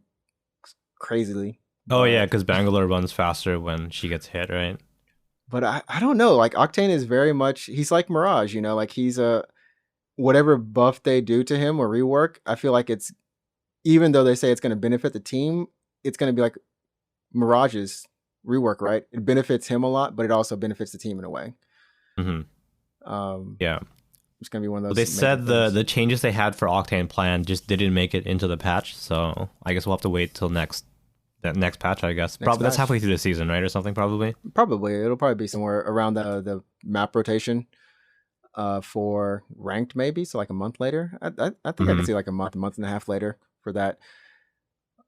crazily. Oh yeah, But because Bangalore runs faster when she gets hit, right? I don't know. Like Octane is very much he's like Mirage, like he's a whatever buff they do to him or rework. I feel like it's even though they say it's going to benefit the team, it's going to be like Mirage's rework, right? It benefits him a lot, but it also benefits the team in a way. Hmm. Um, Yeah. it's going to be one of Well, they those major said things. the changes they had for Octane Plan just didn't make it into the patch, so I guess we'll have to wait till that next patch. I guess Next probably that's patch, halfway through the season, right, or something, probably. probably it'll probably be somewhere around the map rotation. For ranked, maybe so like a month later. I think I could Hmm. see like a month and a half later for that.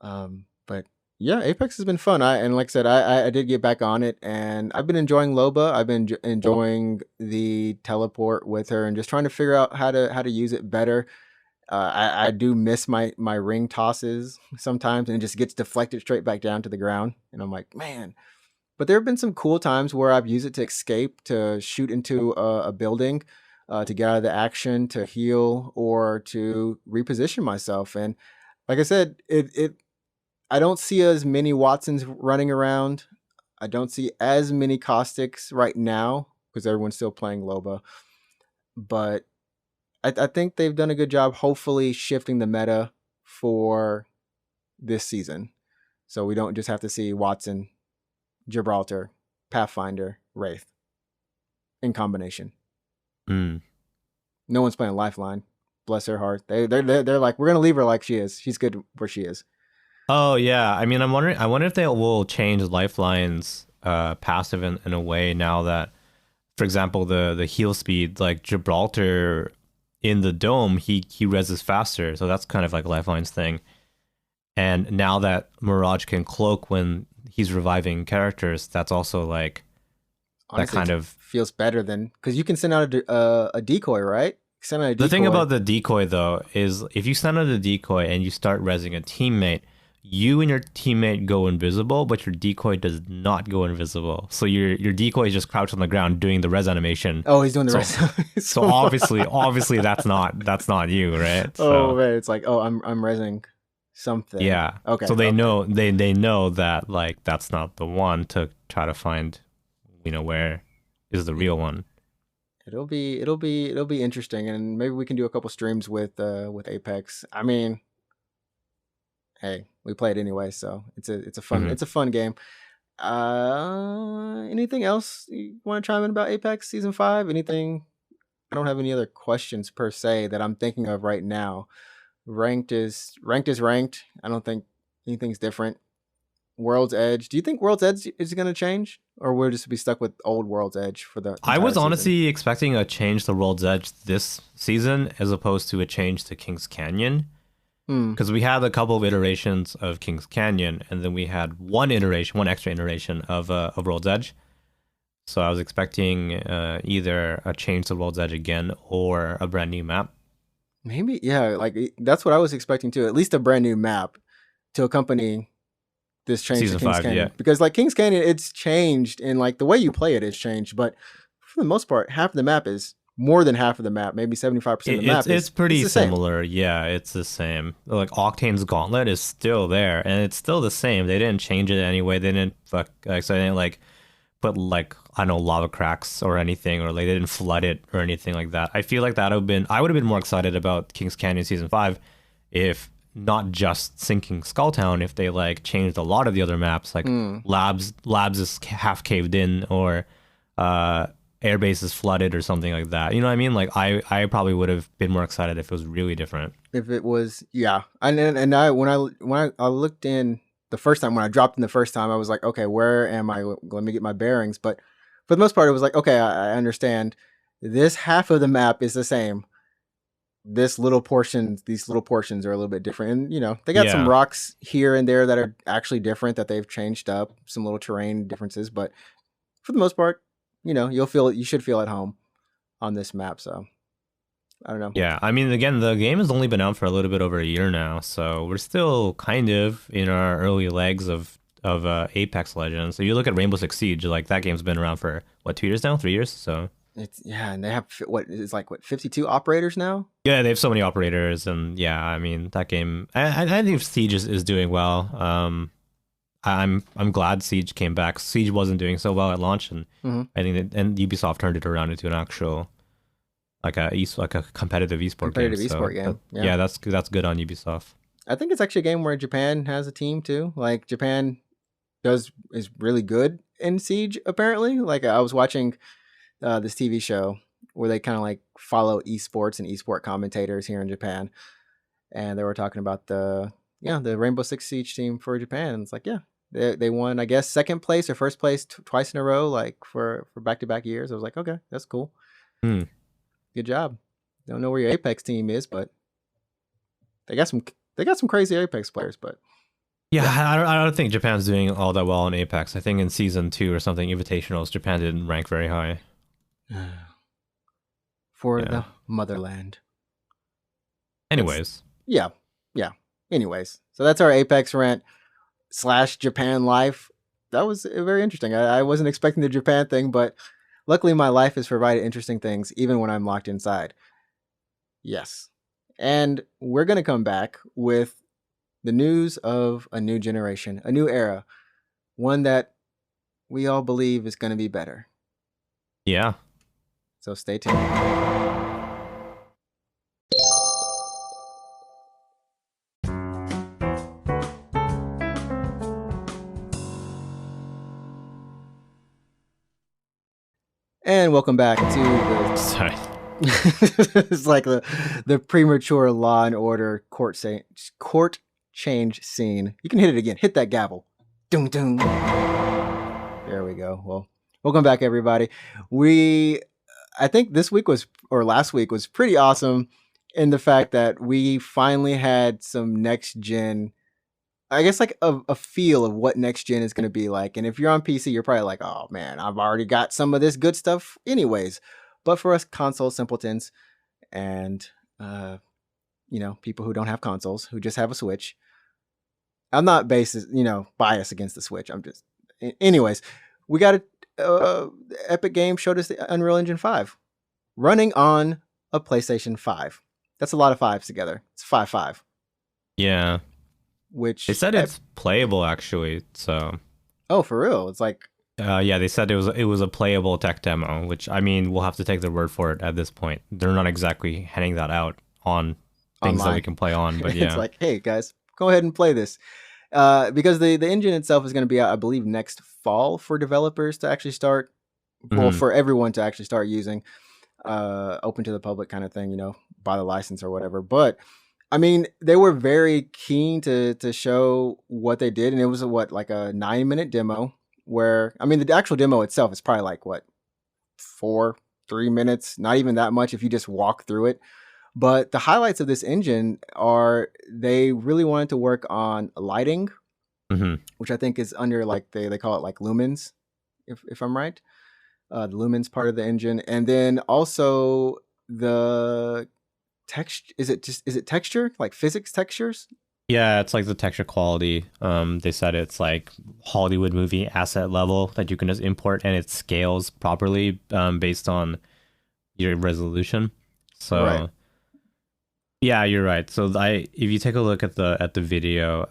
But yeah, Apex has been fun. And like I said, I did get back on it, and I've been enjoying Loba. I've been enjoying the teleport with her, and just trying to figure out how to use it better. I do miss my ring tosses sometimes, and it just gets deflected straight back down to the ground, and I'm like, man. But there have been some cool times where I've used it to escape, to shoot into a building, to get out of the action, to heal, or to reposition myself. And like I said, it I don't see as many Watsons running around. I don't see as many Caustics right now because everyone's still playing Loba. but I think they've done a good job, hopefully shifting the meta for this season, so we don't just have to see Watson, Gibraltar, Pathfinder, Wraith in combination. Mm. No one's playing Lifeline. Bless her heart. They're like, we're gonna leave her like she is. She's good where she is. Oh yeah, I mean, I wonder if they will change Lifeline's passive in a way now that, for example, the heal speed, like Gibraltar in the dome, he reses faster, so that's kind of like Lifeline's thing. And now that Mirage can cloak when he's reviving characters, that's also like that Honestly, kind it of. feels better than because you can send out a decoy, right? Send out a The thing decoy. about the decoy though is if you send out a decoy and you start resing a teammate, you and your teammate go invisible, but your decoy does not go invisible. So your decoy is just crouched on the ground doing the res animation. Oh, he's doing the So rest. so obviously that's not you, right? Oh So man, it's like, oh, I'm resing something. yeah. Okay. So they okay. know they know that like that's not the one to try to find, where is the real one. It'll be interesting, and maybe we can do a couple streams with Apex. I mean, hey, we play it anyway, so Mhm. it's a fun game. Anything else you want to chime in about Apex Season 5? Anything? I don't have any other questions per se that I'm thinking of right now. Ranked. I don't think anything's different. World's Edge. Do you think World's Edge is going to change, or we'll just be stuck with old World's Edge for the I entire was season? honestly expecting a change to World's Edge this season as opposed to a change to King's Canyon. Hmm. Because we had a couple of iterations of King's Canyon, and then we had one extra iteration of World's Edge. So I was expecting either a change to World's Edge again or a brand new map. Maybe, yeah. Like that's what I was expecting too. At least a brand new map to accompany this change to Season Kings 5, yeah. Canyon, because like Kings Canyon, it's changed, and like the way you play it is changed, but for the most part, half of the map is more than half of the map. Maybe 75% of the It's map it's is pretty the same. similar. Yeah, it's the same. Like Octane's Gauntlet is still there, and it's still the same. They didn't change it anyway. They didn't so they didn't like put like I don't know lava cracks or anything, or like they didn't flood it or anything like that. I feel like I would have been more excited about Kings Canyon Season 5 if not just sinking Skulltown, if they like changed a lot of the other maps, like Hmm. labs is half caved in, or airbase is flooded or something like that. You know what I mean? Like I probably would have been more excited if it was really different. If it was, yeah, and I when I looked in the first time, when I dropped in the first time, I was like, okay, where am I? Let me get my bearings. But for the most part, it was like, okay, I understand. This half of the map is the same. These little portions are a little bit different, and they got some Yeah. rocks here and there that are actually different that they've changed up, some little terrain differences, but for the most part, you should feel at home on this map. So I don't know. Yeah, I mean, again, the game has only been out for a little bit over a year now, so we're still kind of in our early legs of Apex Legends. So you look at Rainbow Six Siege, like that game's been around for what 2 years now, 3 years. So It's yeah, and they have what is like 52 operators now. yeah, they have so many operators, and yeah, I mean that game. I think Siege is doing well. I'm glad Siege came back. Siege wasn't doing so well at launch, and Hmm. I think and Ubisoft turned it around into an actual like a competitive esport game. Competitive So esport game. Yeah. yeah, that's good on Ubisoft. I think it's actually a game where Japan has a team too. Like Japan is really good in Siege apparently. Like I was watching this TV show where they kind of like follow esports and esport commentators here in Japan, and they were talking about the Rainbow Six Siege team for Japan. And it's like, yeah, they won, I guess, second place or first place twice in a row, like for back to back years. I was like, okay, that's cool, Hmm. good job. Don't know where your Apex team is, but they got some they got some crazy Apex players. But Yeah, yeah, I don't think Japan's doing all that well in Apex. I think in season 2 or something, Invitationals, Japan didn't rank very high. for Yeah. the motherland. That's Anyways, yeah, yeah. Anyways, so that's our Apex rant / Japan life. That was very interesting. I wasn't expecting the Japan thing, but luckily my life has provided interesting things even when I'm locked inside. Yes. And we're going to come back with the news of a new generation, a new era, one that we all believe is going to be better. yeah. So stay tuned. And welcome back to Sorry. it's like the premature Law and Order court change scene. You can hit it again. Hit that gavel. Doom doom. There we go. Well, welcome back, everybody. I think this week was or last week was pretty awesome in the fact that we finally had some next gen. I guess like a feel of what next gen is going to be like. And if you're on PC, you're probably like, oh man, I've already got some of this good stuff anyways. But for us console simpletons and people who don't have consoles, who just have a Switch, I'm not biased against the Switch. I'm just anyways, we got Epic Games showed us the Unreal Engine 5 running on a PlayStation 5. That's a lot of fives together. It's 5.5. Yeah. Which They said it's playable actually. So oh, for real? It's like yeah, they said it was a playable tech demo, which I mean we'll have to take their word for it at this point. They're not exactly handing that out on things online that we can play on, but yeah. It's like, hey guys, go ahead and play this. Because the engine itself is going to be out, I believe, next fall for developers to actually start. Well, for everyone to actually start using, open to the public kind of thing, buy the license or whatever. But I mean, they were very keen to show what they did, and it was like a 9-minute demo. Where I mean, the actual demo itself is probably like 3 minutes, not even that much if you just walk through it. But the highlights of this engine are they really wanted to work on lighting, which I think is under like they call it like lumens, if I'm right. The lumens part of the engine, and then also the text. Is it texture, like physics textures? Yeah, it's like the texture quality. They said it's like Hollywood movie asset level that you can just import, and it scales properly based on your resolution. So, Right. yeah, you're right. So, if you take a look at the video,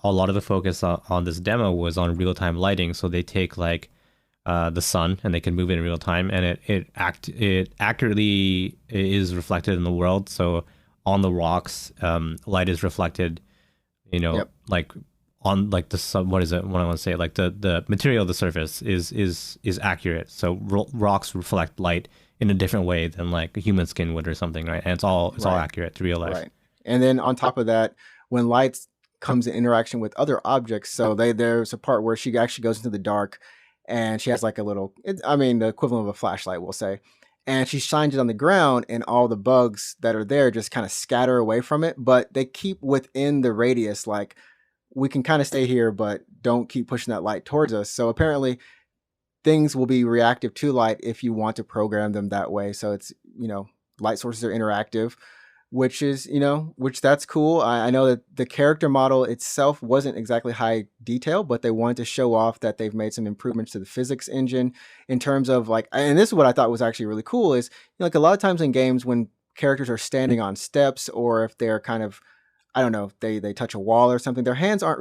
a lot of the focus on this demo was on real time lighting. So they take like the sun and they can move it in real time, and it accurately is reflected in the world. So on the rocks, light is reflected, Yep. like on like the sun. What is it? What I want to say, like the material of the surface is accurate. So rocks reflect light in a different way than like a human skin would or something, right? And it's all Right. accurate to real life. Right. And then on top of that, when lights comes in interaction with other objects, so there's a part where she actually goes into the dark, and she has like a little, the equivalent of a flashlight, we'll say, and she shines it on the ground, and all the bugs that are there just kind of scatter away from it, but they keep within the radius. Like we can kind of stay here, but don't keep pushing that light towards us. So apparently, things will be reactive to light if you want to program them that way. So it's, light sources are interactive, which that's cool. I know that the character model itself wasn't exactly high detail, but they wanted to show off that they've made some improvements to the physics engine in terms of like, and this is what I thought was actually really cool is, like a lot of times in games when characters are standing on steps or if they're kind of, I don't know, they touch a wall or something, their hands or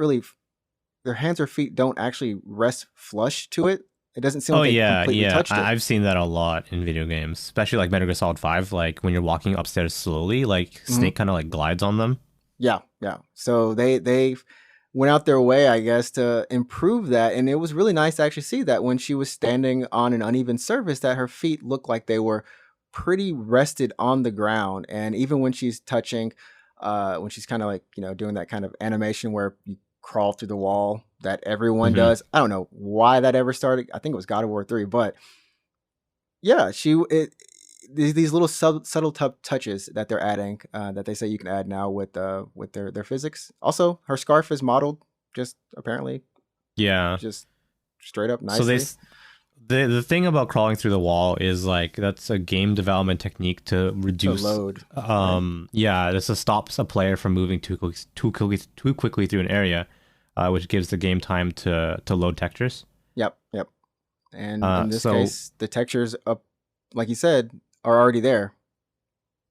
feet don't actually rest flush to it. It doesn't seem Oh like they yeah, completely yeah. touched it. I've seen that a lot in video games, especially like Metal Gear Solid 5. Like when you're walking upstairs slowly, like Snake kind of like glides on them. Yeah, yeah. So they went out their way, I guess, to improve that, and it was really nice to actually see that when she was standing on an uneven surface, that her feet looked like they were pretty rested on the ground, and even when she's touching, when she's kind of like doing that kind of animation where you crawl through the wall that everyone does. I don't know why that ever started. I think it was God of War 3, but yeah, these little subtle touches that they're adding, that they say you can add now with their physics. Also, her scarf is modeled just apparently Yeah. just straight up So nicely. the thing about crawling through the wall is like that's a game development technique to reduce load, yeah, this stops a player from moving too quickly through an area, which gives the game time to load textures. Yep. And in this So case, the textures up, like you said, are already there.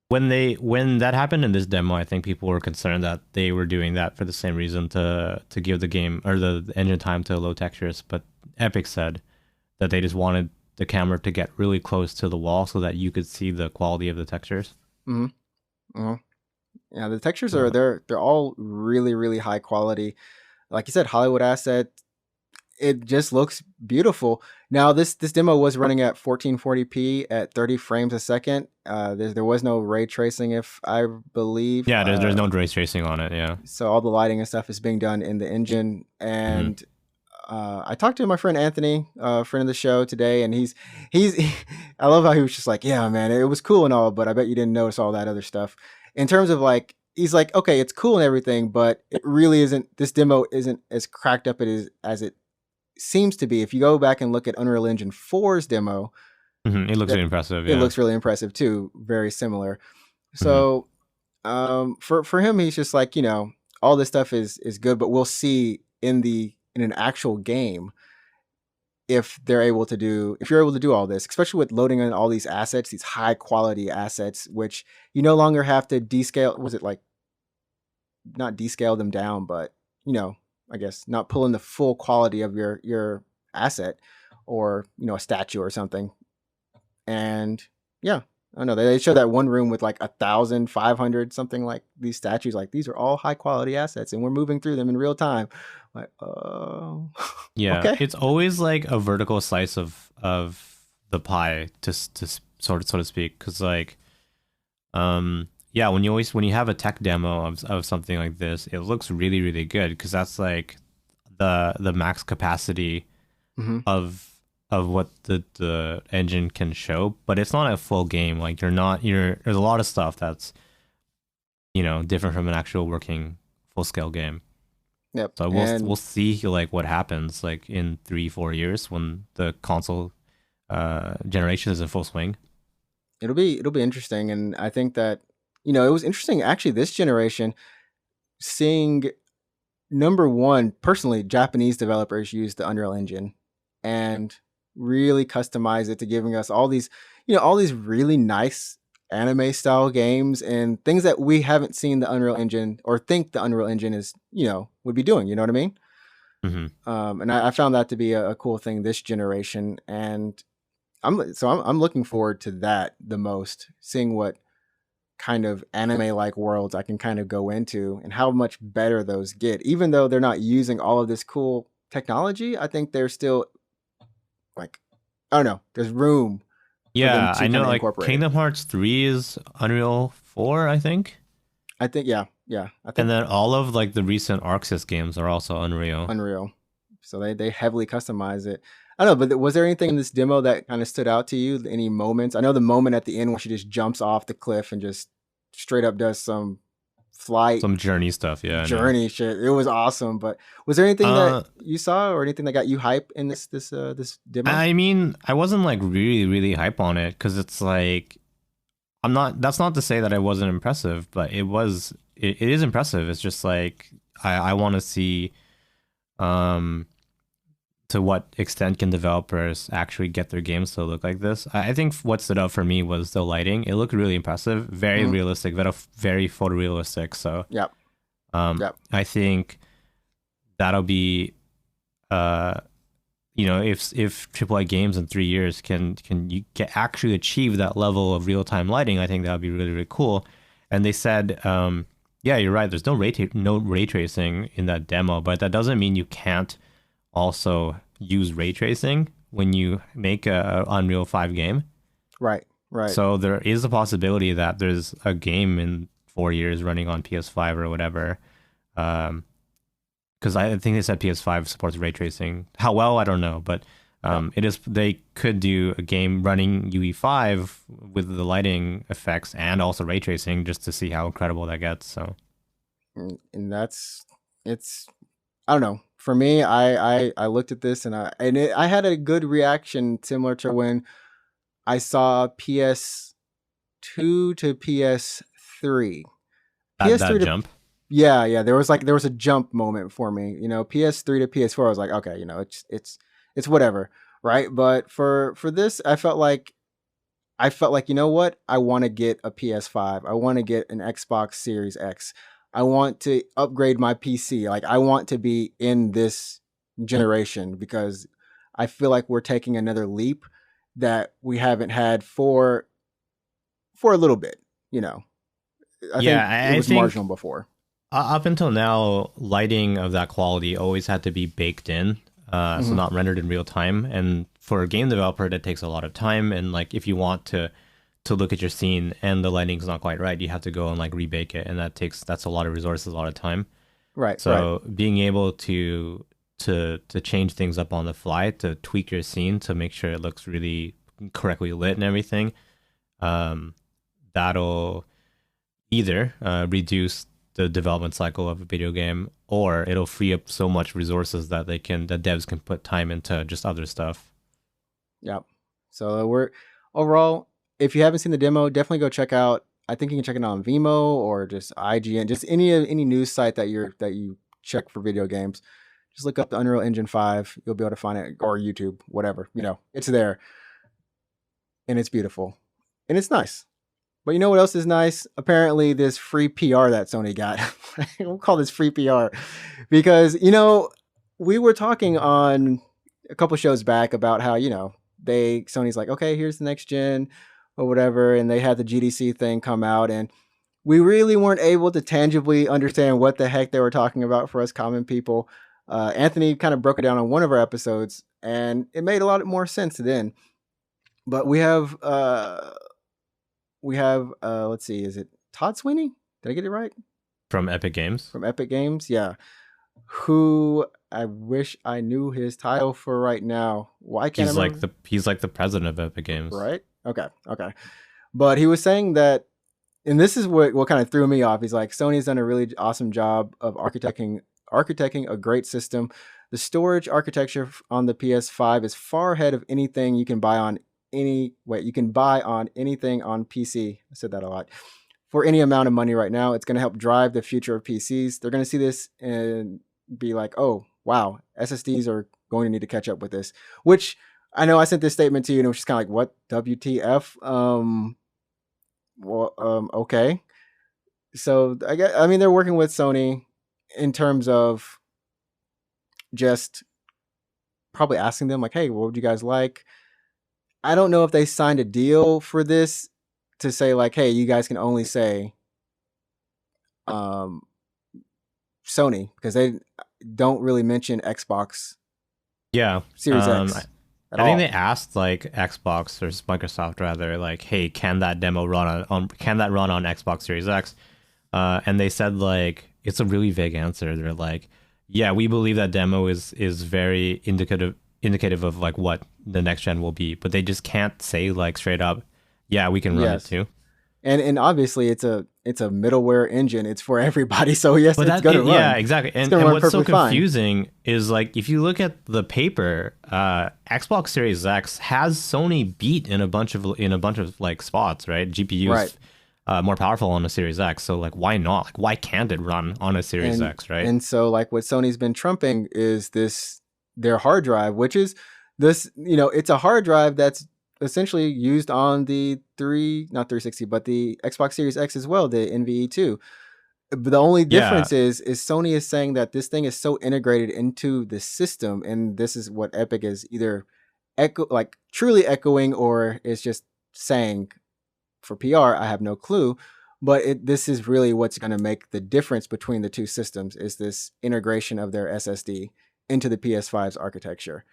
when that happened in this demo, I think people were concerned that they were doing that for the same reason to give the game or the engine time to load textures. But Epic said that they just wanted the camera to get really close to the wall so that you could see the quality of the textures. Yeah, the textures are they're all really really high quality. Like you said, Hollywood asset. it just looks beautiful. Now this demo was running at 1440p at 30 frames a second. There was no ray tracing, if I believe. Yeah, there's no ray tracing on it. Yeah. So all the lighting and stuff is being done in the engine. Hmm. And I talked to my friend Anthony, friend of the show today, and he's I love how he was just like, yeah, man, it was cool and all, but I bet you didn't notice all that other stuff. In terms of like, he's like, okay, it's cool and everything, but it really isn't. This demo isn't as cracked up as it seems to be. If you go back and look at Unreal Engine 4's demo, It looks that really impressive. it Yeah. looks really impressive too. Very similar. Hmm. So for him, he's just like, all this stuff is good, but we'll see in an actual game if you're able to do all this, especially with loading in all these assets, these high quality assets, which you no longer have to descale. Was it like not descale them down, but I guess not pulling the full quality of your asset, or a statue or something. And yeah, I don't know. They show that one room with like 1,500 something, like these statues. Like, these are all high quality assets, and we're moving through them in real time. Like, oh, Yeah, okay, it's always like a vertical slice of the pie, to sort of, so to speak, because like, yeah, when you have a tech demo of something like this, it looks really really good because that's like the max capacity hmm of what the engine can show, but it's not a full game. Like, there's a lot of stuff that's different from an actual working full scale game. yep. So we'll And see like what happens like in 3-4 years when the console generation is in full swing. it'll be interesting. And I think that it was interesting actually this generation, seeing, number one, personally, Japanese developers use the Unreal Engine and really customize it to giving us all these really nice anime style games and things that we haven't seen the Unreal Engine, or think the Unreal Engine is, would be doing. You know what I mean? Hmm. And I found that to be a cool thing this generation. And I'm looking forward to that the most, seeing what kind of anime like worlds I can kind of go into and how much better those get. Even though they're not using all of this cool technology, I think they're still like, I don't know, there's room for them Yeah, to I kind know. of Like incorporate it. Kingdom Hearts 3 is Unreal 4, I think, I think, yeah, I and think then all of like the recent ArcSys games are also Unreal. Unreal. So they heavily customize it. I don't know, but was there anything in this demo that kind of stood out to you? Any moments? I know the moment at the end when she just jumps off the cliff and just straight up does some flight Some journey stuff. Yeah, I know. journey shit. It was awesome. But was there anything that Uh, you saw or anything that got you hype in this demo? I mean, I wasn't like really really hype on it because it's like I'm not. That's not to say that it wasn't impressive, but it was. It is impressive. It's just like I want to see um to what extent can developers actually get their games to look like this. I think what stood out for me was the lighting. It looked really impressive, very Hmm. realistic, very photorealistic. So Yep. Yep. I think that'll be uh if AAA games in 3 years can you get actually achieve that level of real time lighting, I think that would be really really cool. And they said, yeah, you're right. There's no ray tracing in that demo, but that doesn't mean you can't also use ray tracing when you make a Unreal 5 game. Right. Right. So there is a possibility that there's a game in 4 years running on PS5 or whatever. Because I think they said PS5 supports ray tracing. How well, I don't know, but Yep. it is. They could do a game running UE5 with the lighting effects and also ray tracing just to see how incredible that gets. So And that's it's. I don't know. For me, I looked at this, and I had a good reaction similar to when I saw PS2 to PS3. that PS3 to jump. Yeah, there was a jump moment for me. PS3 to PS4, I was like, okay, it's whatever, right? But for this, I felt like, you know what? I want to get a PS5. I want to get an Xbox Series X. I want to upgrade my PC. Like, I want to be in this generation because I feel like we're taking another leap that we haven't had for a little bit, you know. I think Yeah, it I was marginal think before. up until now, lighting of that quality always had to be baked in. so Hmm. not rendered in real time. And for a game developer, that takes a lot of time. And like if you want to look at your scene and the lighting's not quite right, you have to go and like rebake it, and that's a lot of resources, a lot of time. Right, right. So being able to change things up on the fly, to tweak your scene to make sure it looks really correctly lit and everything, um, that'll either reduce the development cycle of a video game, or it'll free up so much resources that the devs can put time into just other stuff. Yep. So we're overall, if you haven't seen the demo, definitely go check out. I think you can check it out on Vimo or just IGN, just any news site that you check for video games. Just look up the Unreal Engine 5. You'll be able to find it, or YouTube, whatever. It's there and it's beautiful and it's nice. But you know what else is nice? Apparently, this free PR that Sony got. We'll call this free PR because we were talking on a couple shows back about how Sony's like, okay, here's the next gen or whatever, and they had the GDC thing come out, and we really weren't able to tangibly understand what the heck they were talking about for us common people. Anthony kind of broke it down on one of our episodes, and it made a lot more sense then. But we have let's see, is it Todd Sweeney? Did I get it right? From Epic Games. From Epic Games, yeah. Who I wish I knew his title for right now. Why can't I remember? He's like the president of Epic Games. Right? Okay. But he was saying that, and this is what kind of threw me off. He's like, Sony's done a really awesome job of architecting a great system. The storage architecture on the PS5 is far ahead of anything you can buy on anything on PC. I said that a lot. For any amount of money right now, it's going to help drive the future of PCs. They're going to see this and be like, oh, wow, SSDs are going to need to catch up with this. Which I know I sent this statement to you and it was just kind of like, what? WTF? Okay. So I mean, they're working with Sony in terms of just probably asking them like, hey, what would you guys like? I don't know if they signed a deal for this to say like, hey, you guys can only say um, Sony, because they don't really mention Xbox Yeah. Series X at I think all. they asked like Xbox or Microsoft rather, like, hey, can that demo run on can that run on Xbox Series X? And they said like it's a really vague answer. They're like, yeah, we believe that demo is very indicative of like what the next gen will be, but they just can't say like straight up, yeah, we can run it Yes, too. and obviously it's a middleware engine. It's for everybody, so yes, But it's gonna yeah, run. exactly. It's And gonna run what's so perfectly fine. confusing is like if you look at the paper, Xbox Series X has Sony beat in a bunch of like spots, right? Right. GPU's more powerful on a Series X, so like why not? Like why can't it run on a Series and X, right? and so like what Sony's been trumping is their hard drive, which is this, it's a hard drive that's essentially used on the not 360, but the Xbox Series X as well, the NVE2. But the only Yeah, difference is Sony is saying that this thing is so integrated into the system, and this is what Epic is either truly echoing, or is just saying for PR. I have no clue, but this is really what's going to make the difference between the two systems, is this integration of their SSD into the PS5's architecture.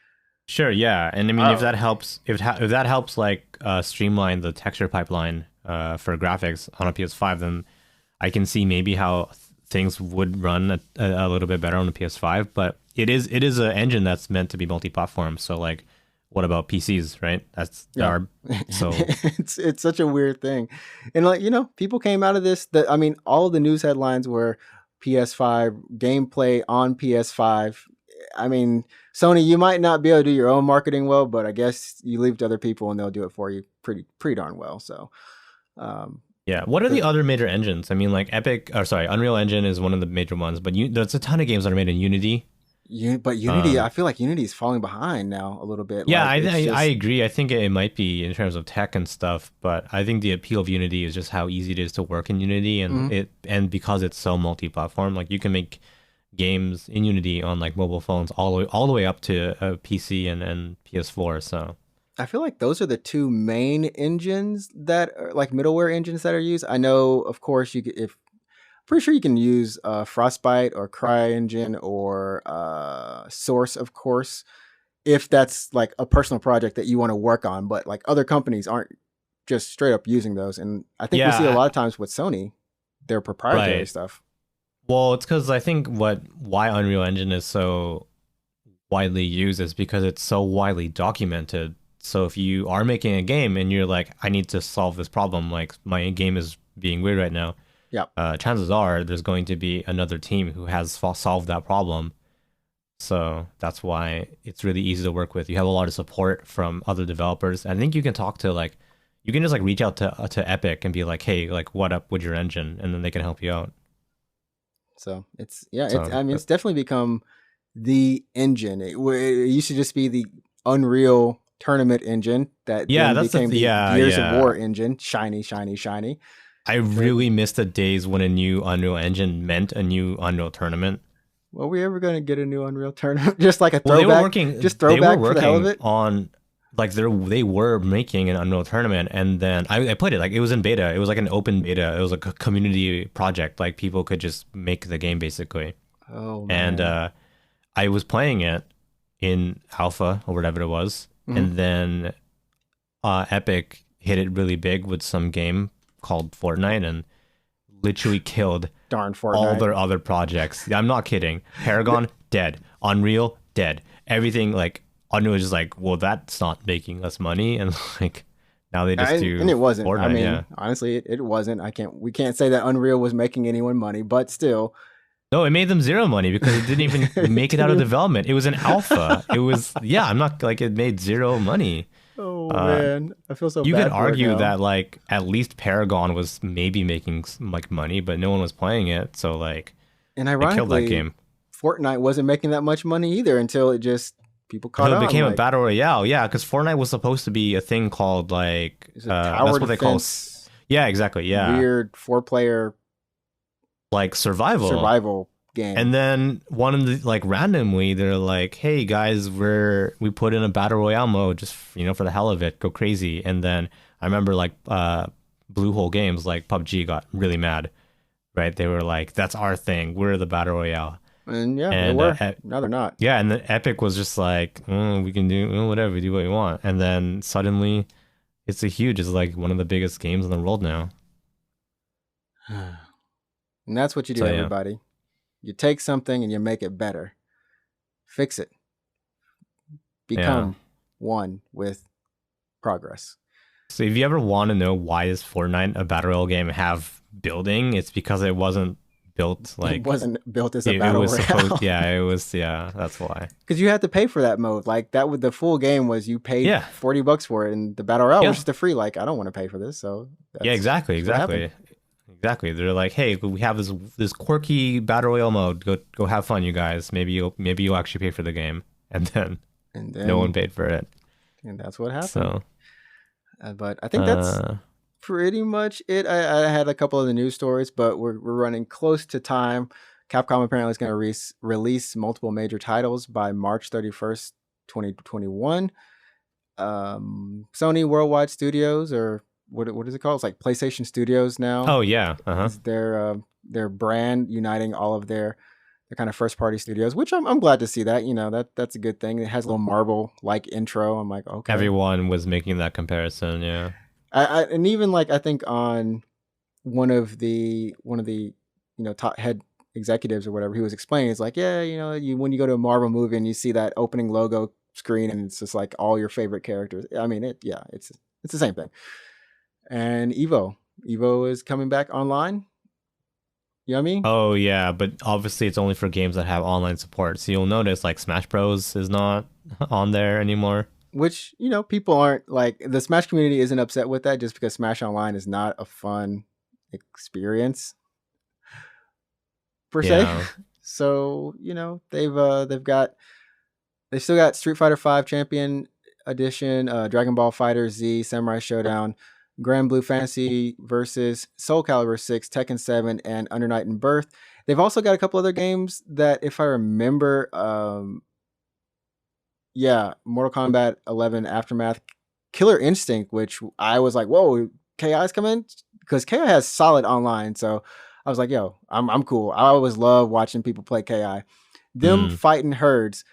sure, yeah. And I mean, if Oh, that helps, if that helps like streamline the texture pipeline for graphics on a PS5, then I can see maybe how things would run a little bit better on the PS5. But it is an engine that's meant to be multi-platform. So like, what about PCs, right? That's yeah. our so It's such a weird thing. And like, people came out of this that, I mean, all of the news headlines were PS5 gameplay on PS5. I mean, Sony, you might not be able to do your own marketing well, but I guess you leave it to other people and they'll do it for you pretty darn well. So, um, yeah. What are the the other major engines? I mean, like Unreal Engine is one of the major ones, but there's a ton of games that are made in Unity. but Unity, Um, I feel like Unity is falling behind now a little bit. Yeah, Like it's I just agree. I think it might be in terms of tech and stuff, but I think the appeal of Unity is just how easy it is to work in Unity, and mhm. because it's so multi-platform, like you can make games in Unity on like mobile phones all the way up to a PC and PS4. So I feel like those are the two main engines that are like middleware engines that are used. I know, of course, you could, if Pretty sure you can use Frostbite or CryEngine or Source, of course, if that's like a personal project that you want to work on. But like other companies aren't just straight up using those. And I think we see a Yeah, lot of times with Sony, their proprietary right. stuff. Well, it's because I think why Unreal Engine is so widely used is because it's so widely documented. So if you are making a game and you're like, I need to solve this problem, like my game is being weird right now, Yeah. chances are there's going to be another team who has solved that problem. So that's why it's really easy to work with. You have a lot of support from other developers. I think you can talk to like, you can just like reach out to Epic and be like, hey, like what up with your engine, and then they can help you out. So it's yeah, it's So I mean it's definitely become the engine. It used to just be the Unreal Tournament engine that yeah, then that's the became the yeah, Gears of yeah. War engine, shiny, shiny, shiny. I But really miss the days when a new Unreal Engine meant a new Unreal Tournament. are we ever going to get a new Unreal Tournament? Just like a Well, they were throwback, working. just They were throwback for the hell of working it. on like they were making an Unreal Tournament, and then I played it. Like it was in beta. It was like an open beta. It was like a community project. Like people could just make the game basically. Oh And man. I was playing it in alpha or whatever it was, Hmm. and then Epic hit it really big with some game called Fortnite, and literally killed Darn all Fortnite. their other projects. I'm not kidding. Paragon dead. Unreal dead. Everything like Unreal is just like, well, that's not making us money, and like now they just And do it wasn't. I Fortnite. mean, Yeah. honestly, it wasn't. We can't say that Unreal was making anyone money, but still, No, it made them zero money because it didn't even it make it out of didn't development. It was an alpha. It was yeah. I'm not like it made zero money. Oh Uh, man, I feel so you could bad for it argue now. that like at least Paragon was maybe making like money, but no one was playing it, so like And it killed that ironically, game. Fortnite wasn't making that much money either until it just people caught Until it on. became a Like, battle royale, yeah, because Fortnite was supposed to be a thing called like it's a tower that's what they call defense, yeah, exactly, yeah, weird 4-player like survival. survival game. And then one of the like randomly they're like, hey guys, we put in a battle royale mode just for the hell of it, go crazy. And then I remember like Bluehole Games like PUBG got really mad, right? They were like, that's our thing, we're the battle royale. And yeah, they And were. Now they're not. yeah, and then Epic was just like, we can do whatever, do what we want. And then suddenly it's like one of the biggest games in the world now. And that's what you do, So yeah, everybody. You take something and you make it better. Fix it. yeah. Become one with progress. So if you ever want to know why is Fortnite a battle royale game have building, it's because it wasn't built It like wasn't built as a it battle was supposed. royale. Yeah, it was. Yeah, that's why. Because you had to pay for that mode. Like that with the full game was you paid Yeah, $40 for it, and the battle royale was yeah, just a free. Like I don't want to pay for this, so yeah. Exactly, that's what happened. exactly. They're like, hey, we have this quirky battle royale mode. Go have fun, you guys. Maybe you'll actually pay for the game, and then And no one then paid for it. and that's what happened. So, But I think that's uh, pretty much it. I had a couple of the news stories, but we're running close to time. Capcom apparently is going to release multiple major titles by March 31st, 2021. Sony Worldwide Studios, or what is it called? It's like PlayStation Studios now. oh yeah, Is their brand uniting all of their kind of first party studios, which I'm glad to see that. That's a good thing. It has a little Marvel like intro. I'm like, okay. everyone was making that comparison. Yeah, And even like I think on one of the top head executives or whatever, he was explaining, it's like, yeah, when you go to a Marvel movie and you see that opening logo screen and it's just like all your favorite characters. I mean, it's the same thing. And Evo is coming back online. You know what I mean? oh yeah, but obviously it's only for games that have online support. So you'll notice like Smash Bros is not on there anymore. Which people aren't like, the Smash community isn't upset with that, just because Smash Online is not a fun experience per se. Yeah, So they've still got Street Fighter V Champion Edition, Dragon Ball Fighter Z, Samurai Showdown, Grand Blue Fantasy versus Soul Calibur 6, Tekken 7, and Under Night and Birth. They've also got a couple other games that, if I remember, Mortal Kombat 11 Aftermath, Killer Instinct, which I was like, whoa, KI's coming, because KI has solid online. So I was like, yo, I'm cool. I always love watching people play KI. Them Mm. fighting herds.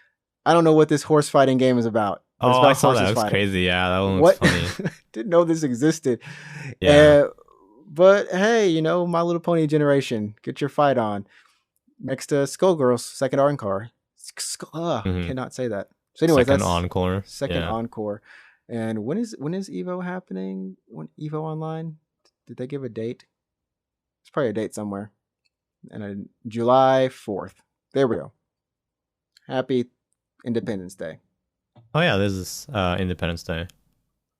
I don't know what this horse fighting game is about, but it's Oh, I about saw that. It horses looks fighting. crazy. Yeah, that one looks What? funny. Didn't know this existed. Yeah. Uh, but hey, My Little Pony generation, get your fight on. Next to Skullgirls, second encore. Hmm. Cannot say that. So, anyways, Second that's encore. second Yeah. encore. And when is Evo happening? When Evo Online? Did they give a date? It's probably a date somewhere. And July 4th. There we go. Happy Independence Day. Oh yeah, this is Independence Day.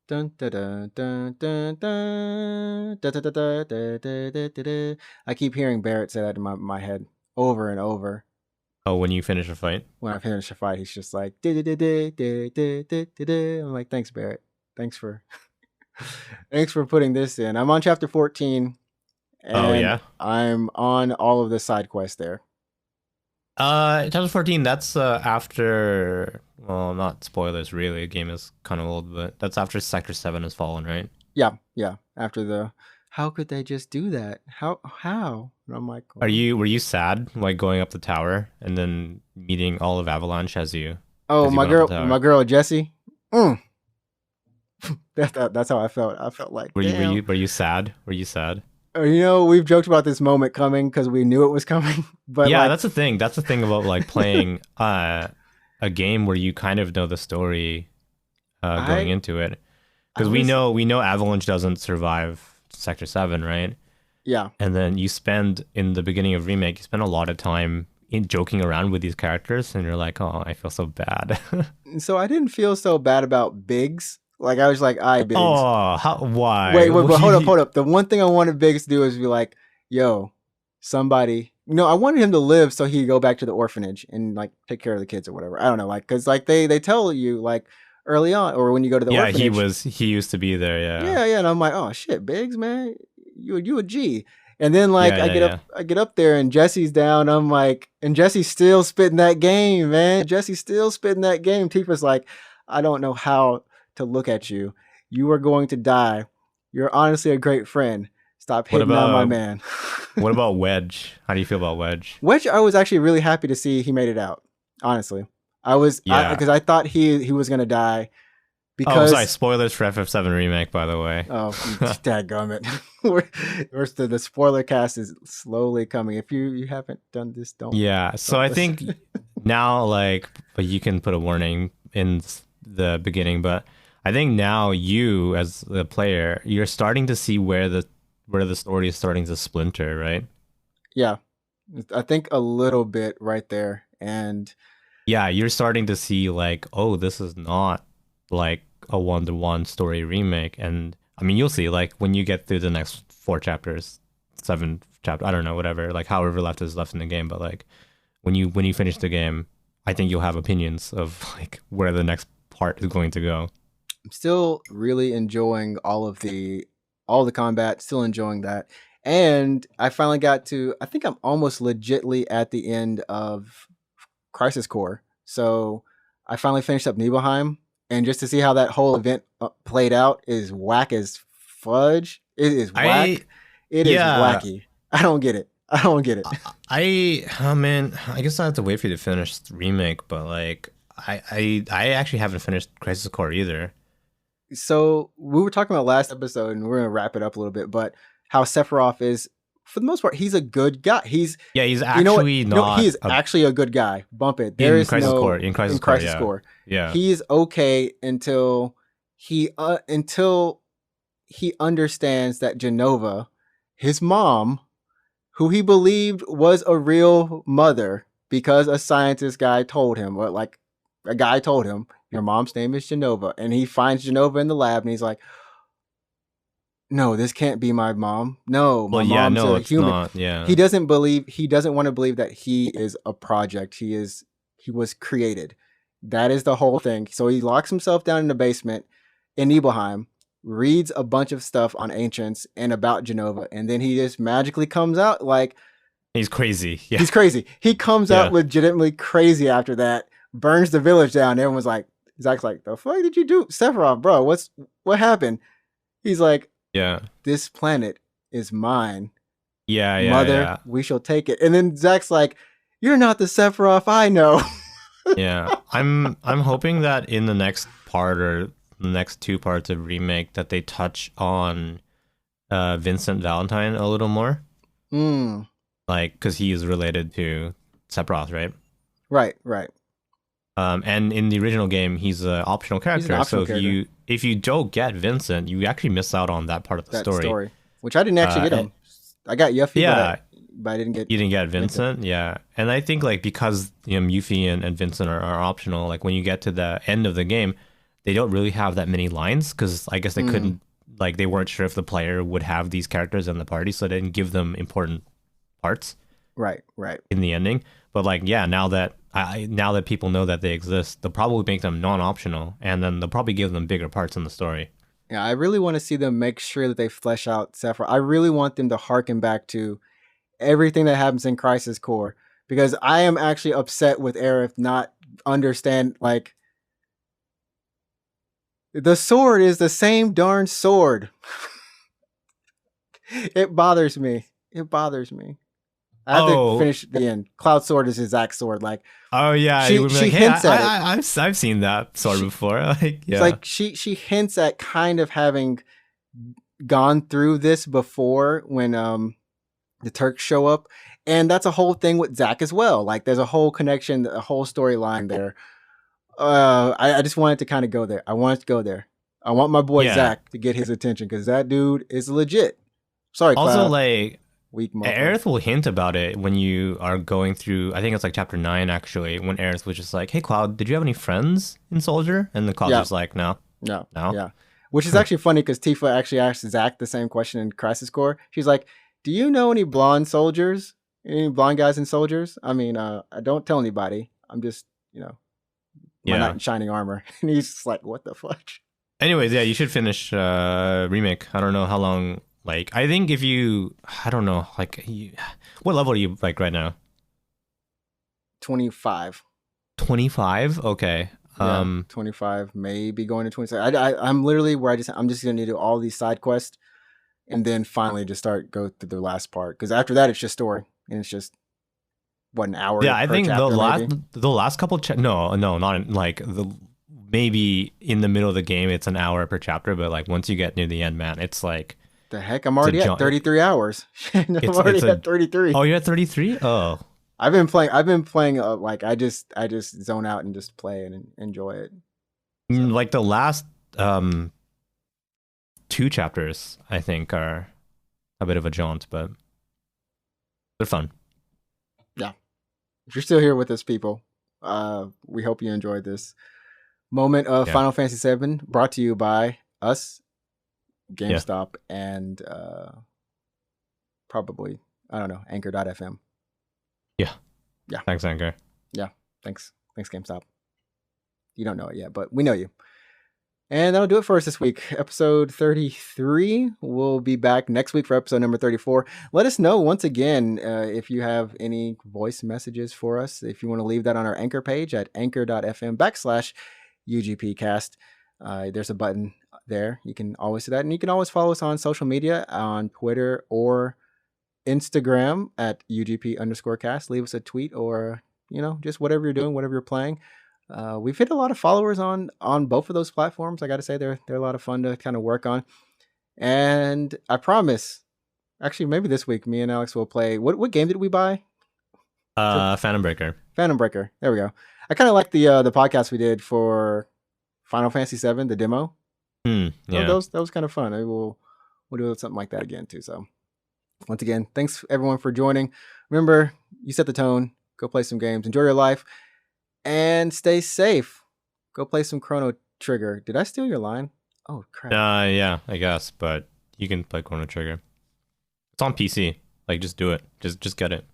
Dun, dun, dun, dun, dun, dun, dun, dun, dun, dun, dun, dun, dun, dun, dun. I keep hearing Barrett say that in my head over and over. Oh, when you finish a fight. When I finish a fight, he's just like, I'm like, thanks, Barrett. Thanks for thanks for putting this in. I'm on chapter 14 Oh and yeah. I'm on all of the side quests there. Chapter 14. That's after. Well, not spoilers really. The game is kind of old, but that's after Sector 7 has fallen, right? Yeah. After the how could they just do that? How? And I'm like, Were well, you sad like going up the tower and then meeting all of Avalanche as you oh, went up the tower? my girl Jessie. That's how I felt. I felt like, Were damn. you sad? Were you sad? We've joked about this moment coming because we knew it was coming. But Yeah, like, that's the thing. That's the thing about like playing a game where you kind of know the story going I into it. I Because was we know Avalanche doesn't survive Sector 7, right? yeah. And then you spend in the beginning of remake, you spend a lot of time in joking around with these characters, and you're like, oh, I feel so bad. So I didn't feel so bad about Biggs. Like I was like, "I Biggs." Oh, how? Why? Wait, but hold up. The one thing I wanted Biggs to do is be like, "Yo, somebody." I wanted him to live so he could go back to the orphanage and like take care of the kids or whatever. I don't know, like because like they tell you like early on or when you go to the Yeah, orphanage. he used to be there. Yeah, Yeah, and I'm like, "Oh shit, Biggs, man, you a G." And then like yeah, yeah, yeah. I get up there and Jesse's down. I'm like, and Jesse's still spitting that game, man. Jesse's still spitting that game. Tifa's like, I don't know how to look at you. You are going to die. You're honestly a great friend. Stop What hitting on my about man. what about Wedge? How do you feel about Wedge? Which I was actually really happy to see he made it out. Honestly, Yeah. because I thought he was gonna die Oh, sorry. because Spoilers for FF7 remake, by the way. oh, dadgummit. The spoiler cast is slowly coming. If you haven't done this, Yeah. So don't I listen. think now, like, but you can put a warning in the beginning. But I think now you, as the player, you're starting to see where the story is starting to splinter, right? Yeah, I think a little bit right there. And Yeah, you're starting to see like, oh, this is not like a one-to-one story remake. And I mean, you'll see like when you get through the next 4 chapters, 7 chapter, I don't know, whatever, like however left is left in the game. But like when you finish the game, I think you'll have opinions of like where the next part is going to go. I'm still really enjoying all the combat, still enjoying that. And I finally got to I think I'm almost legitly at the end of Crisis Core. So I finally finished up Nibelheim and just to see how that whole event played out is whack as fudge. It is I whack. It is Yeah, wacky. I don't get it. I don't get it. oh man, I guess I have to wait for you to finish the remake. But like I actually haven't finished Crisis Core either. So we were talking about last episode, and we're gonna wrap it up a little bit. But how Sephiroth is, for the most part, he's a good guy. He's Yeah, he's you know what? actually No, he not is actually a good guy. Bump it. There in is Crisis no Core. In in Crisis Core, Crisis yeah, Core. yeah. He's okay until he understands that Genova, his mom, who he believed was a real mother, because a scientist guy told him, or like a guy told him, your mom's name is Genova, and he finds Genova in the lab, and he's like, no, this can't be my mom. No, my Well, yeah, mom's no, a it's human. not. Yeah, He doesn't want to believe that he is a project. He was created. That is the whole thing. So he locks himself down in the basement in Nibelheim, reads a bunch of stuff on ancients and about Genova, and then he just magically comes out like he's crazy. Yeah, he's crazy. He comes out yeah, legitimately crazy after that, burns the village down. Everyone's like, Zach's like, the fuck did you do? Sephiroth, bro, what happened? He's like, yeah, this planet is mine. Mother, we shall take it. And then Zach's like, "You're not the Sephiroth I know." Yeah, I'm hoping that in the next part or the next two parts of remake that they touch on Vincent Valentine a little more, like because he is related to Sephiroth, right? Right. And in the original game, he's an optional character. If you don't get Vincent, you actually miss out on that part of the story. Which I didn't actually get him. I got Yuffie, yeah, but I didn't get. You didn't get Vincent, yeah. And I think like because Yuffie and Vincent are optional, like when you get to the end of the game, they don't really have that many lines because I guess they couldn't, like they weren't sure if the player would have these characters in the party, so they didn't give them important parts. Right. In the ending, but like now that people know that they exist, they'll probably make them non-optional, and then they'll probably give them bigger parts in the story. Yeah, I really want to see them make sure that they flesh out Sephiroth. I really want them to harken back to everything that happens in Crisis Core, because I am actually upset with Aerith not understand, like, the sword is the same darn sword. It bothers me. I have to finish the end. Cloud Sword is his Zack sword. Like, oh yeah, she hints at it. I've seen that sword before. Like, yeah, it's like she hints at kind of having gone through this before when the Turks show up, and that's a whole thing with Zack as well. Like, there's a whole connection, a whole storyline there. I just wanted to kind of go there. I wanted to go there. I want my boy Zack to get his attention because that dude is legit. Sorry, Cloud. Also, like, weak Aerith will hint about it when you are going through, I think it's like chapter 9 actually, when Aerith was just like, "Hey Cloud, did you have any friends in Soldier?" And the Cloud was like, no. Yeah. Which is actually funny because Tifa actually asked Zack the same question in Crisis Core. She's like, "Do you know any blonde soldiers? Any blonde guys in Soldiers? I mean, I don't tell anybody. I'm just, my knight in shining armor." And he's just like, "What the fuck?" Anyways, yeah, you should finish remake. I don't know how long. Like, I think if you, I don't know, like, what level are you like right now? 25. 25? Okay. 25, maybe going to 27. I'm literally where I'm just going to do all these side quests and then finally just go through the last part. Because after that, it's just story. And it's just, an hour? Yeah, I think chapter, the last couple, no, not like maybe in the middle of the game, it's an hour per chapter. But like once you get near the end, man, it's like, the heck, I'm already at 33 hours. I'm already at 33. Oh, you're at 33? Oh. I've been playing like I just zone out and just play and enjoy it. So. Like the last 2 chapters, I think, are a bit of a jaunt, but they're fun. Yeah. If you're still here with us, people, we hope you enjoyed this moment of Final Fantasy VII, brought to you by us, GameStop, and probably, I don't know, Anchor.fm. Yeah. Thanks, Anchor. Yeah. Thanks, GameStop. You don't know it yet, but we know you. And that'll do it for us this week. Episode 33. We'll be back next week for episode number 34. Let us know once again if you have any voice messages for us. If you want to leave that on our Anchor page at anchor.fm/UGPcast. There's a button there. You can always do that. And you can always follow us on social media on Twitter or Instagram at UGP_cast. Leave us a tweet or, just whatever you're doing, whatever you're playing. We've hit a lot of followers on both of those platforms. I got to say they're a lot of fun to kind of work on. And I promise, actually, maybe this week, me and Alex will play. What game did we buy? Phantom Breaker. Phantom Breaker. There we go. I kind of like the podcast we did for Final Fantasy VII, the demo. Yeah. That was kind of fun. Maybe we'll do something like that again too. So once again, thanks everyone for joining. Remember, you set the tone. Go play some games. Enjoy your life. And stay safe. Go play some Chrono Trigger. Did I steal your line? Oh, crap. Yeah, I guess. But you can play Chrono Trigger. It's on PC. Like, just do it. Just get it.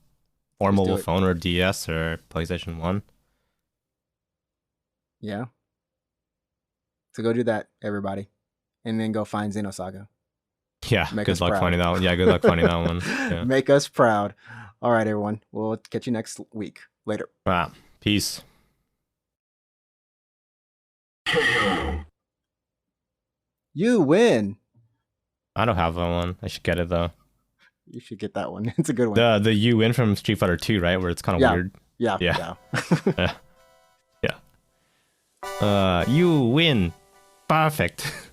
Or mobile phone or DS or PlayStation 1. Yeah. So go do that, everybody. And then go find Xenosaga. Yeah, good luck finding that one. Yeah, good luck finding that one. Yeah. Make us proud. All right, everyone. We'll catch you next week. Later. Wow. Peace. You win. I don't have that one. I should get it, though. You should get that one. It's a good one. The you win from Street Fighter 2, right? Where it's kind of Yeah. weird. Yeah. Yeah. You win. Perfect.